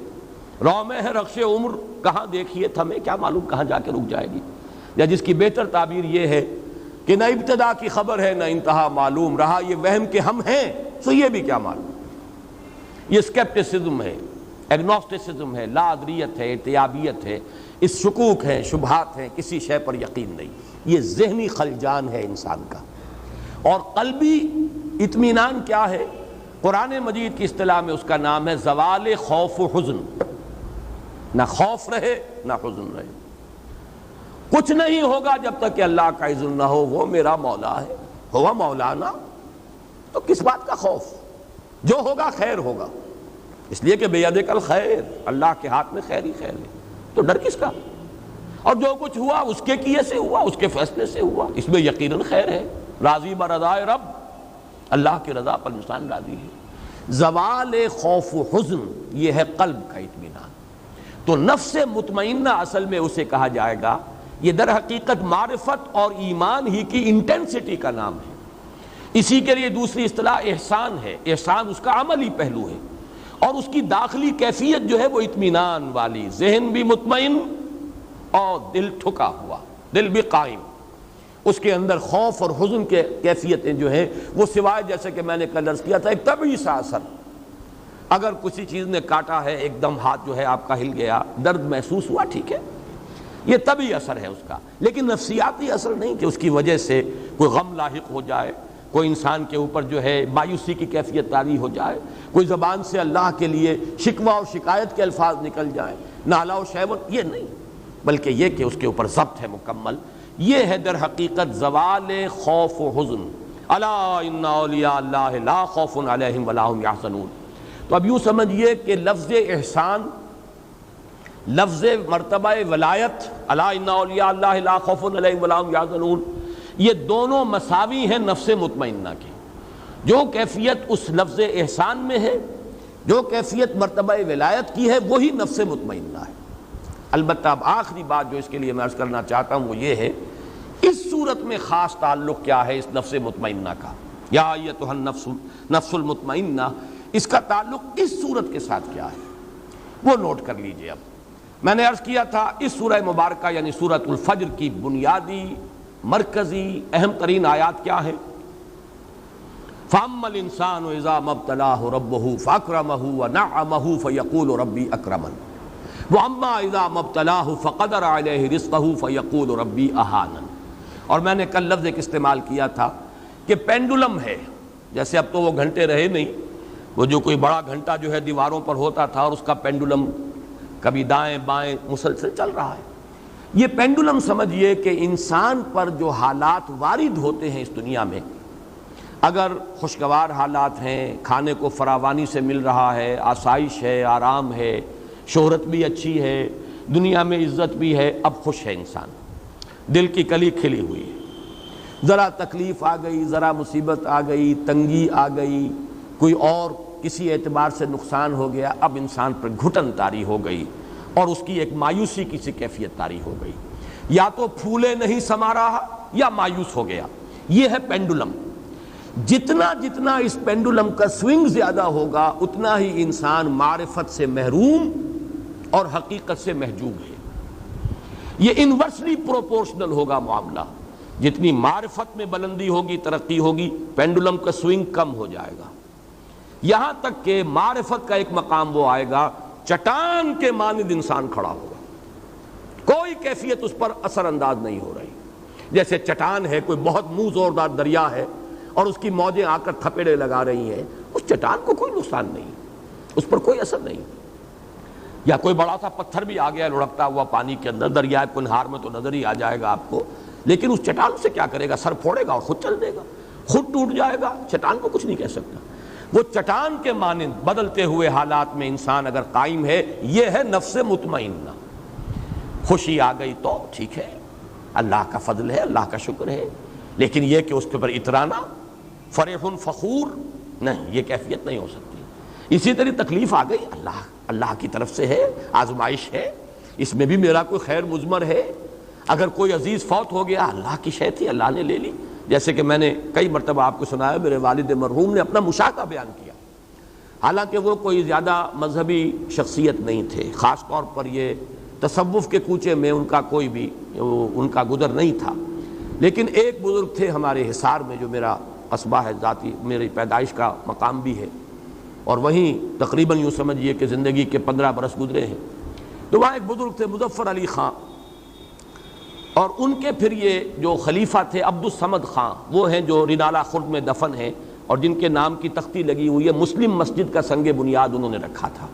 رو میں ہے رخش عمر، کہاں دیکھیے تھمیں کیا معلوم کہاں جا کے رک جائے گی، یا جس کی بہتر تعبیر یہ ہے کہ نہ ابتدا کی خبر ہے نہ انتہا معلوم، رہا یہ وہم کہ ہم ہیں تو یہ بھی کیا معلوم۔ یہ اسکیپٹسزم ہے، ایگنوسٹسزم ہے، لا ادریت ہے، ارتیابیت ہے، اس شکوک ہیں، شبہات ہیں، کسی شے پر یقین نہیں، یہ ذہنی خلجان ہے انسان کا۔ اور قلبی اطمینان کیا ہے؟ قرآن مجید کی اصطلاح میں اس کا نام ہے زوال خوف و حزن، نہ خوف رہے نہ حزن رہے، کچھ نہیں ہوگا جب تک کہ اللہ کا اذن نہ ہو، وہ میرا مولا ہے، ہوا مولانا، تو کس بات کا خوف؟ جو ہوگا خیر ہوگا، اس لیے کہ بیدک الخیر، اللہ کے ہاتھ میں خیر ہی خیر ہے، تو ڈر کس کا؟ اور جو کچھ ہوا اس کے کیے سے ہوا، اس کے فیصلے سے ہوا، اس میں یقیناً خیر ہے، راضی برضائے رب، اللہ کی رضا پر انسان راضی ہے۔ زوال خوف و حزن یہ ہے قلب کا اطمینان۔ تو نفس مطمئنہ اصل میں اسے کہا جائے گا، یہ در حقیقت معرفت اور ایمان ہی کی انٹینسٹی کا نام ہے۔ اسی کے لیے دوسری اصطلاح احسان ہے، احسان اس کا عملی پہلو ہے، اور اس کی داخلی کیفیت جو ہے وہ اطمینان والی، ذہن بھی مطمئن اور دل ٹھکا ہوا، دل بھی قائم، اس کے اندر خوف اور حزن کے کیفیتیں جو ہیں وہ سوائے جیسے کہ میں نے کل عرض کیا تھا ایک طبعی سا اثر، اگر کسی چیز نے کاٹا ہے ایک دم ہاتھ جو ہے آپ کا ہل گیا، درد محسوس ہوا، ٹھیک ہے، یہ طبعی اثر ہے اس کا، لیکن نفسیاتی اثر نہیں کہ اس کی وجہ سے کوئی غم لاحق ہو جائے، کوئی انسان کے اوپر جو ہے مایوسی کی کیفیت طاری ہو جائے، کوئی زبان سے اللہ کے لیے شکوہ اور شکایت کے الفاظ نکل جائیں، نالا و شیون، یہ نہیں، بلکہ یہ کہ اس کے اوپر ضبط ہے مکمل۔ یہ ہے در حقیقت زوال خوف و حزن، الا ان اولیاء اللہ لا خوف علیہم ولا هم یحزنون۔ تو اب یوں سمجھیے کہ لفظ احسان، لفظ مرتبہ ولایت، الا ان اولیاء اللہ لا خوف علیہم ولا هم یحزنون، یہ دونوں مساوی ہیں نفس مطمئنہ کی۔ جو کیفیت اس لفظ احسان میں ہے، جو کیفیت مرتبہ ولایت کی ہے، وہی نفس مطمئنہ ہے۔ البتہ اب آخری بات جو اس کے لیے میں عرض کرنا چاہتا ہوں وہ یہ ہے، اس صورت صورت میں خاص تعلق کیا ہے اس نفس مطمئنہ کا؟ یا ایتھا النفس المطمئنہ، اس کا تعلق اس صورت کے ساتھ کیا ہے وہ نوٹ کر لیجئے۔ اب میں نے عرض کیا تھا اس سورہ مبارکہ یعنی سورۃ الفجر کی بنیادی مرکزی اہم ترین آیات کیا ہیں؟ فَأَمَّا الْإِنسَانُ إِذَا مَا ابْتَلَاهُ رَبُّهُ فَأَكْرَمَهُ وَنَعَّمَهُ فَيَقُولُ رَبِّي أَكْرَمَنِ وَأَمَّا إِذَا مَا ابْتَلَاهُ فَقَدَرَ عَلَيْهِ رِزْقَهُ فَيَقُولُ رَبِّي أَهَانَنِ۔ اور میں نے کل لفظ ایک استعمال کیا تھا کہ پینڈولم ہے، جیسے اب تو وہ گھنٹے رہے نہیں، وہ جو کوئی بڑا گھنٹا جو ہے دیواروں پر ہوتا تھا اور اس کا پینڈولم کبھی دائیں بائیں مسلسل چل رہا ہے۔ یہ پینڈولم سمجھئے کہ انسان پر جو حالات وارد ہوتے ہیں اس دنیا میں، اگر خوشگوار حالات ہیں، کھانے کو فراوانی سے مل رہا ہے، آسائش ہے، آرام ہے، شہرت بھی اچھی ہے، دنیا میں عزت بھی ہے، اب خوش ہے انسان، دل کی کلی کھلی ہوئی ہے۔ ذرا تکلیف آ گئی، ذرا مصیبت آ گئی، تنگی آ گئی، کوئی اور کسی اعتبار سے نقصان ہو گیا، اب انسان پر گھٹن طاری ہو گئی اور اس کی ایک مایوسی کی سی کیفیت طاری ہو گئی، یا تو پھولے نہیں سما رہا یا مایوس ہو گیا۔ یہ ہے پینڈولم۔ جتنا جتنا اس پینڈولم کا سوئنگ زیادہ ہوگا اتنا ہی انسان معرفت سے محروم اور حقیقت سے محجوب ہے۔ یہ انورسلی پروپورشنل ہوگا معاملہ، جتنی معرفت میں بلندی ہوگی، ترقی ہوگی، پینڈولم کا سوئنگ کم ہو جائے گا، یہاں تک کہ معرفت کا ایک مقام وہ آئے گا چٹان کے مانند انسان کھڑا ہوگا، کوئی کیفیت اس پر اثر انداز نہیں ہو رہی، جیسے چٹان ہے، کوئی بہت منہ زوردار دریا ہے اور اس کی موجیں آ کر تھپیڑے لگا رہی ہیں، اس چٹان کو کوئی نقصان نہیں، اس پر کوئی اثر نہیں۔ یا کوئی بڑا سا پتھر بھی آ گیا لڑکتا ہوا پانی کے اندر، دریائے کنہار میں تو نظر ہی آ جائے گا آپ کو، لیکن اس چٹان سے کیا کرے گا؟ سر پھوڑے گا اور خود چل دے گا، خود ٹوٹ جائے گا، چٹان کو کچھ نہیں کہہ سکتا۔ وہ چٹان کے مانند بدلتے ہوئے حالات میں انسان اگر قائم ہے، یہ ہے نفس مطمئنہ۔ خوشی آ گئی تو ٹھیک ہے، اللہ کا فضل ہے، اللہ کا شکر ہے، لیکن یہ کہ اس کے اوپر اترانا، فرح فخور نہیں، یہ کیفیت نہیں ہو سکتی۔ اسی طرح تکلیف آ گئی، اللہ کی طرف سے ہے، آزمائش ہے، اس میں بھی میرا کوئی خیر مضمر ہے۔ اگر کوئی عزیز فوت ہو گیا، اللہ کی شے تھی، اللہ نے لے لی، جیسے کہ میں نے کئی مرتبہ آپ کو سنایا، میرے والد مرحوم نے اپنا مشاہدہ بیان کیا، حالانکہ وہ کوئی زیادہ مذہبی شخصیت نہیں تھے، خاص طور پر یہ تصوف کے کوچے میں ان کا کوئی بھی ان کا گزر نہیں تھا، لیکن ایک بزرگ تھے ہمارے حصار میں، جو میرا قصبہ ہے، ذاتی میری پیدائش کا مقام بھی ہے، اور وہیں تقریباً یوں سمجھیے کہ زندگی کے 15 برس گزرے ہیں۔ تو وہاں ایک بزرگ تھے مظفر علی خان، اور ان کے پھر یہ جو خلیفہ تھے عبدالصمد خان، وہ ہیں جو رینالہ خرد میں دفن ہیں اور جن کے نام کی تختی لگی ہوئی ہے، مسلم مسجد کا سنگ بنیاد انہوں نے رکھا تھا۔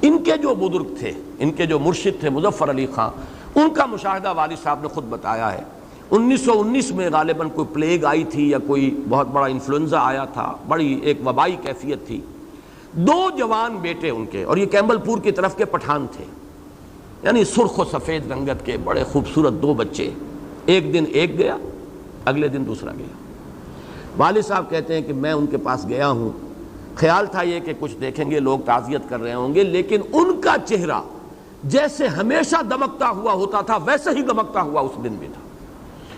ان کے جو بزرگ تھے، ان کے جو مرشد تھے مظفر علی خان، ان کا مشاہدہ والد صاحب نے خود بتایا ہے۔ 1919 میں غالباً کوئی پلیگ آئی تھی یا کوئی بہت بڑا انفلوئنزا آیا تھا، بڑی ایک وبائی کیفیت تھی۔ 2 جوان بیٹے ان کے، اور یہ کیمبل پور کی طرف کے پٹھان تھے، یعنی سرخ و سفید رنگت کے بڑے خوبصورت 2 بچے، ایک دن ایک گیا، اگلے دن دوسرا گیا۔ والد صاحب کہتے ہیں کہ میں ان کے پاس گیا ہوں، خیال تھا یہ کہ کچھ دیکھیں گے، لوگ تعزیت کر رہے ہوں گے، لیکن ان کا چہرہ جیسے ہمیشہ دمکتا ہوا ہوتا تھا ویسے ہی دمکتا ہوا اس دن بھی تھا۔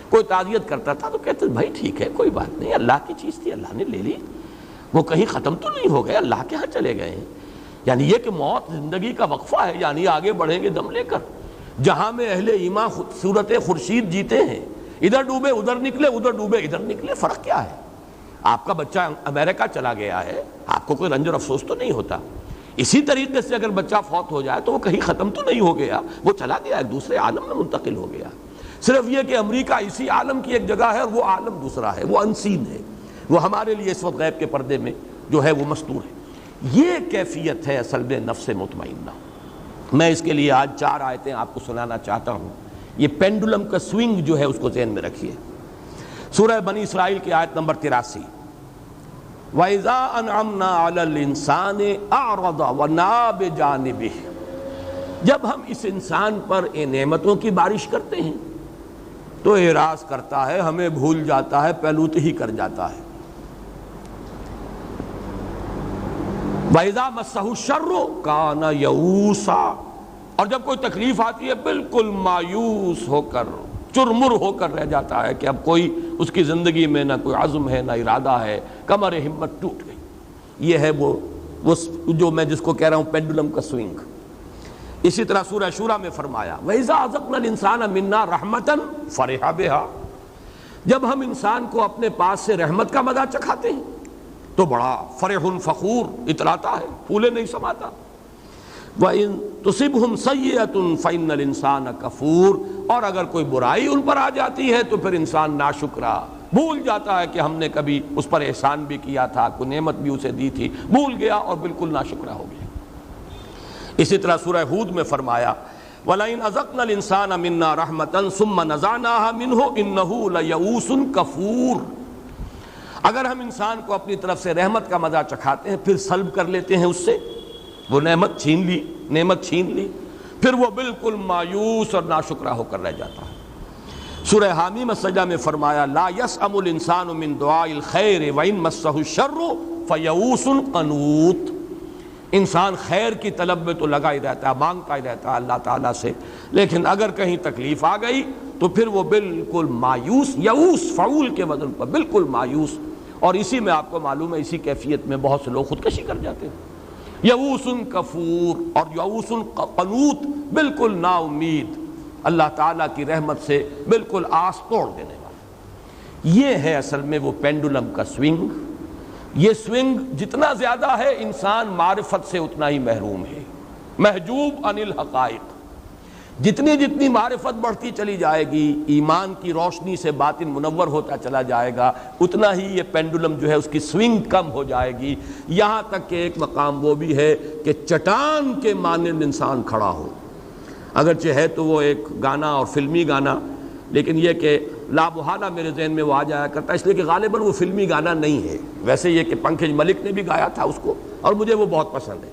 کوئی تعزیت کرتا تھا تو کہتے بھائی ٹھیک ہے، کوئی بات نہیں، اللہ کی چیز تھی، اللہ نے لے لی، وہ کہیں ختم تو نہیں ہو گئے، اللہ کے ہاں چلے گئے ہیں۔ یعنی یہ کہ موت زندگی کا وقفہ ہے، یعنی آگے بڑھیں گے دم لے کر، جہاں میں اہل ایمان صورت خورشید جیتے ہیں، ادھر ڈوبے ادھر نکلے، ادھر ڈوبے ادھر نکلے، فرق کیا ہے؟ آپ کا بچہ امریکہ چلا گیا ہے، آپ کو کوئی رنج اور افسوس تو نہیں ہوتا۔ اسی طریقے سے اگر بچہ فوت ہو جائے تو وہ کہیں ختم تو نہیں ہو گیا، وہ چلا گیا، ایک دوسرے عالم میں منتقل ہو گیا۔ صرف یہ کہ امریکہ اسی عالم کی ایک جگہ ہے اور وہ عالم دوسرا ہے، وہ انسین ہے، وہ ہمارے لیے اس وقت غیب کے پردے میں جو ہے وہ مستور ہے۔ یہ کیفیت ہے اصل میں نفس مطمئنہ۔ میں اس کے لیے آج 4 آیتیں آپ کو سنانا چاہتا ہوں، یہ پینڈولم کا سوئنگ جو ہے اس کو ذہن میں رکھیے۔ سورہ بنی اسرائیل کی آیت نمبر 83، وَإِذَا أَنْعَمْنَا عَلَى الْإِنسَانِ أَعْرَضَ وَنَأَىٰ بِجَانِبِهِ، جب ہم اس انسان پر نعمتوں کی بارش کرتے ہیں تو اعراض کرتا ہے، ہمیں بھول جاتا ہے، پہلوت ہی کر جاتا ہے۔ وَإِذَا مَسَّهُ الشَّرُّ كَانَ يَئُوسًا، اور جب کوئی تکلیف آتی ہے بالکل مایوس ہو کر چرمر ہو کر رہ جاتا ہے کہ اب کوئی اس کی زندگی میں نہ کوئی عزم ہے نہ ارادہ ہے، کمر ہمت ٹوٹ گئی۔ یہ ہے وہ جو میں جس کو کہہ رہا ہوں پینڈولم کا سوئنگ۔ اسی طرح سورہ شورى میں فرمایا وَإِذَا أَذَقْنَا الْإِنسَانَ مِنَّا رَحْمَةً فَرِحَ بِهَا، جب ہم انسان کو اپنے پاس سے رحمت کا مزہ چکھاتے ہیں تو بڑا فرح فخور اتراتا ہے، پھولے نہیں سماتا۔ وَإِن تُصِبْهُمْ سَيِّئَةٌ فَإِنَّ الْإِنسَانَ كَفُورٌ، اور اگر کوئی برائی ان پر آ جاتی ہے تو پھر انسان ناشکرا، بھول جاتا ہے کہ ہم نے کبھی اس پر احسان بھی کیا تھا، کوئی نعمت بھی اسے دی تھی، بھول گیا اور بالکل ناشکرا ہو گیا۔ اسی طرح سورہ ہود میں فرمایا وَلَئِنْ أَذَقْنَا الْإِنسَانَ مِنَّا رَحْمَةً ثُمَّ نَزَعْنَاهَا مِنْهُ إِنَّهُ لَيَئُوسٌ كَفُورٌ، اگر ہم انسان کو اپنی طرف سے رحمت کا مزہ چکھاتے ہیں پھر سلب کر لیتے ہیں اس سے، وہ نعمت چھین لی، پھر وہ بالکل مایوس اور ناشکرا ہو کر رہ جاتا ہے۔ سورہ حامیم السجدہ میں فرمایا لا يسأم الانسان من دعاء الخیر وان مسه الشر فیئوس قنوط، انسان خیر کی طلب میں تو لگا ہی رہتا ہے، مانگتا ہی رہتا ہے اللہ تعالیٰ سے، لیکن اگر کہیں تکلیف آ گئی تو پھر وہ بالکل مایوس، یئوس فعول کے وزن پر بالکل مایوس، اور اسی میں آپ کو معلوم ہے اسی کیفیت میں بہت سے لوگ خودکشی کر جاتے ہیں۔ یئوس کفور اور یئوس قنوط، بالکل نا امید، اللہ تعالیٰ کی رحمت سے بالکل آس توڑ دینے والا۔ یہ ہے اصل میں وہ پینڈولم کا سوئنگ۔ یہ سوئنگ جتنا زیادہ ہے انسان معرفت سے اتنا ہی محروم ہے، محجوب عن الحقائق۔ جتنی معرفت بڑھتی چلی جائے گی، ایمان کی روشنی سے باطن منور ہوتا چلا جائے گا، اتنا ہی یہ پینڈولم جو ہے اس کی سوئنگ کم ہو جائے گی، یہاں تک کہ ایک مقام وہ بھی ہے کہ چٹان کے مانند انسان کھڑا ہو۔ اگرچہ ہے تو وہ ایک گانا اور فلمی گانا، لیکن یہ کہ لا محالہ میرے ذہن میں وہ آ جایا کرتا ہے، اس لیے کہ غالباً وہ فلمی گانا نہیں ہے۔ ویسے یہ کہ پنکج ملک نے بھی گایا تھا اس کو اور مجھے وہ بہت پسند ہے۔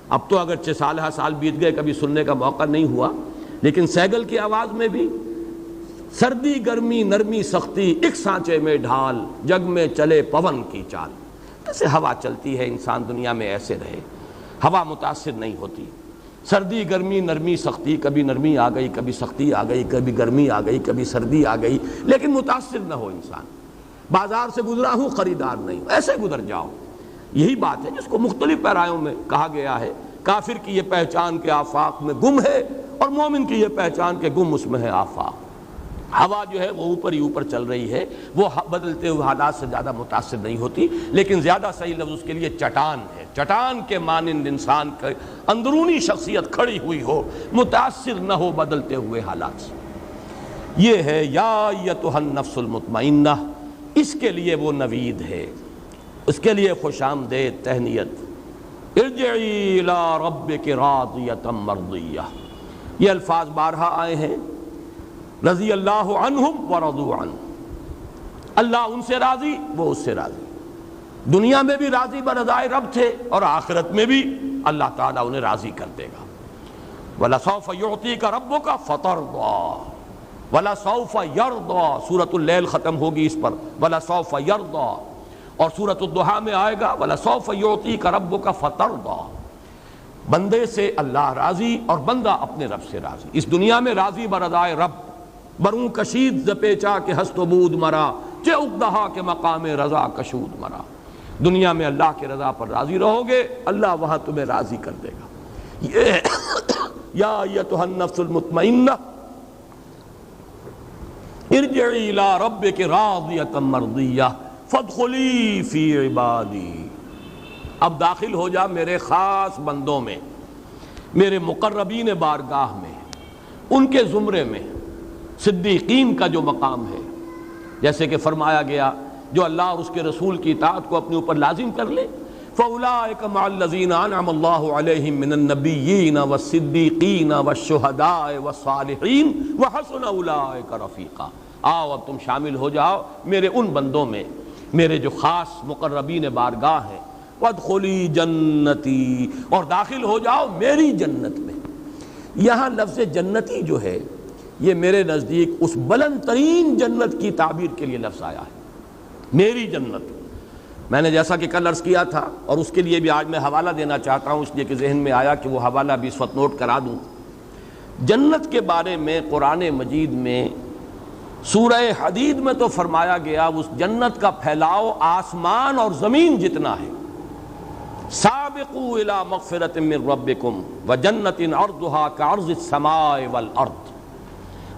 اب تو اگرچہ سال بیت گئے، کبھی سننے کا موقع نہیں ہوا، لیکن سہگل کی آواز میں بھی سردی گرمی نرمی سختی ایک سانچے میں ڈھال، جگ میں چلے پون کی چال۔ جیسے ہوا چلتی ہے انسان دنیا میں ایسے رہے، ہوا متاثر نہیں ہوتی، سردی گرمی نرمی سختی، کبھی نرمی آ گئی کبھی سختی آ گئی، کبھی گرمی آ گئی کبھی سردی آ گئی، لیکن متاثر نہ ہو انسان۔ بازار سے گزرا ہوں خریدار نہیں ہوں، ایسے گزر جاؤ۔ یہی بات ہے جس کو مختلف پیرایوں میں کہا گیا ہے، کافر کی یہ پہچان کے آفاق میں گم ہے اور مومن کی یہ پہچان کے گم اس میں ہے آفاق۔ ہوا جو ہے وہ اوپر ہی اوپر چل رہی ہے، وہ بدلتے ہوئے حالات سے زیادہ متاثر نہیں ہوتی، لیکن زیادہ صحیح لفظ اس کے لیے چٹان ہے۔ چٹان کے مانند انسان کی اندرونی شخصیت کھڑی ہوئی ہو، متاثر نہ ہو بدلتے ہوئے حالات سے۔ یہ ہے یا ایتھا النفس المطمئنہ، اس کے لیے وہ نوید ہے، اس کے لیے خوش آمدید تہنیت۔ ارجعی الی ربک راضیۃ مرضیہ، یہ الفاظ بارہا آئے ہیں، رضی اللہ عنہم ورضوا عنہ، اللہ ان سے راضی وہ اس سے راضی۔ دنیا میں بھی راضی برضائے رب تھے اور آخرت میں بھی اللہ تعالیٰ انہیں راضی کر دے گا۔ وَلَسَوْفَ يُعْطِيكَ رَبُّكَ فَتَرْضَىٰ وَلَسَوْفَ يَرْضَىٰ، سورۃ اللیل ختم ہوگی اس پر، وَلَسَوْفَ يَرْضَىٰ، اور سورۃ الضحیٰ میں آئے گا وَلَسَوْفَ يُعْطِيكَ رَبُّكَ فَتَرْضَىٰ۔ بندے سے اللہ راضی اور بندہ اپنے رب سے راضی۔ اس دنیا میں راضی برضائے رب، بروں کشید ز پیچا کے ہست و بود مرا، چہ اقدہا کے مقام رضا کشود مرا۔ دنیا میں اللہ کے رضا پر راضی رہو گے، اللہ وہاں تمہیں راضی کر دے گا۔ یہ یا ایتھا النفس المطمئنہ ارجعی الی ربک راضیۃ مرضیہ فادخلی فی عبادی، اب داخل ہو جا میرے خاص بندوں میں، میرے مقربین بارگاہ میں، ان کے زمرے میں، صدیقین کا جو مقام ہے۔ جیسے کہ فرمایا گیا جو اللہ اور اس کے رسول کی اطاعت کو اپنے اوپر لازم کر لے، فَأُولَٰئِكَ مَعَ الَّذِينَ أَنْعَمَ اللَّهُ عَلَيْهِم مِّنَ النَّبِيِّينَ وَالصِّدِّيقِينَ وَالشُّهَدَاءِ وَالصَّالِحِينَ وَحَسُنَ أُولَٰئِكَ رَفِيقًا۔ آؤ اب تم شامل ہو جاؤ میرے ان بندوں میں، میرے جو خاص مقربین بارگاہ ہیں، وَادْخُلِي جَنَّتِي، اور داخل ہو جاؤ میری جنت میں۔ یہاں لفظ جنتی جو ہے یہ میرے نزدیک اس بلند ترین جنت کی تعبیر کے لیے لفظ آیا ہے، میری جنت۔ میں نے جیسا کہ کل عرض کیا تھا اور اس کے لیے بھی آج میں حوالہ دینا چاہتا ہوں، اس لیے کہ ذہن میں آیا کہ وہ حوالہ بھی اس وقت نوٹ کرا دوں۔ جنت کے بارے میں قرآن مجید میں سورہ حدید میں تو فرمایا گیا اس جنت کا پھیلاؤ آسمان اور زمین جتنا ہے. سابقوا الی مغفرۃ من ربکم وجنۃ عرضھا کعرض السماء والارض.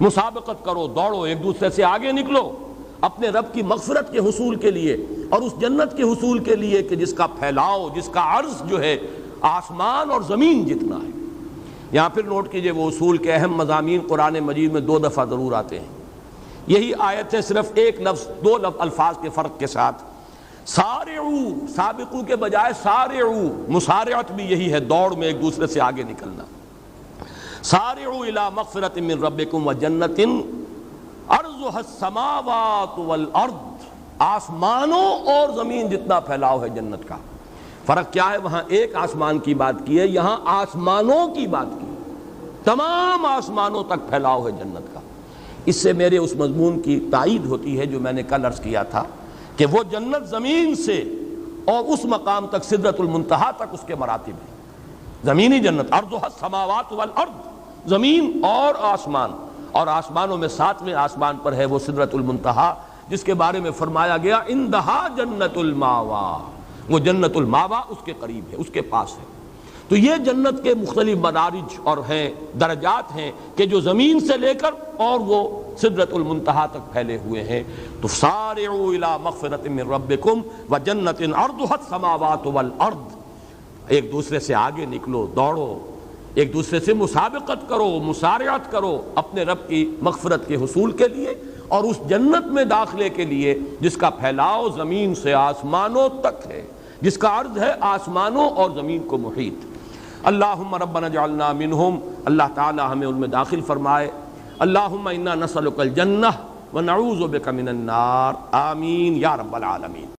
مسابقت کرو، دوڑو، ایک دوسرے سے آگے نکلو اپنے رب کی مغفرت کے حصول کے لیے اور اس جنت کے حصول کے لیے کہ جس کا پھیلاؤ، جس کا عرض جو ہے آسمان اور زمین جتنا ہے. یہاں پھر نوٹ کیجئے وہ اصول کے اہم مضامین قرآن مجید میں 2 دفعہ ضرور آتے ہیں. یہی آیت ہے صرف ایک لفظ 2 الفاظ کے فرق کے ساتھ. سارعوا، سابقو کے بجائے سارعوا، مسارعت بھی یہی ہے، دوڑ میں ایک دوسرے سے آگے نکلنا. سارعوا الی مغفرۃ من ربکم وجنۃ عرضھا السماوات والارض. آسمانوں اور زمین جتنا پھیلاؤ ہے جنت کا. فرق کیا ہے؟ وہاں ایک آسمان کی بات کی ہے، یہاں آسمانوں کی بات کی. تمام آسمانوں تک پھیلاؤ ہے جنت کا. اس سے میرے اس مضمون کی تائید ہوتی ہے جو میں نے کل عرض کیا تھا کہ وہ جنت زمین سے اور اس مقام تک سدرۃ المنتہا تک اس کے مراتب ہیں. زمینی جنت عرضھا السماوات والارض، زمین اور آسمان، اور آسمانوں میں 7ویں آسمان پر ہے وہ سدرۃ المنتہا جس کے بارے میں فرمایا گیا عندہا جنت الماوا. وہ جنت الماوا اس کے قریب ہے، اس کے پاس ہے. تو یہ جنت کے مختلف مدارج اور ہیں، درجات ہیں کہ جو زمین سے لے کر اور وہ سدرۃ المنتہا تک پھیلے ہوئے ہیں. تو سارعوا الی مغفرۃ من ربکم وجنۃ عرضھا السماوات والارض. ایک دوسرے سے آگے نکلو، دوڑو، ایک دوسرے سے مسابقت کرو، مسارعت کرو اپنے رب کی مغفرت کے حصول کے لیے اور اس جنت میں داخلے کے لیے جس کا پھیلاؤ زمین سے آسمانوں تک ہے، جس کا عرض ہے آسمانوں اور زمین کو محیط. اللہم ربنا اجعلنا منہم، اللہ تعالی ہمیں ان میں داخل فرمائے. اللہم انا نسألک الجنہ ونعوذ بک من النار. آمین یا رب العالمین.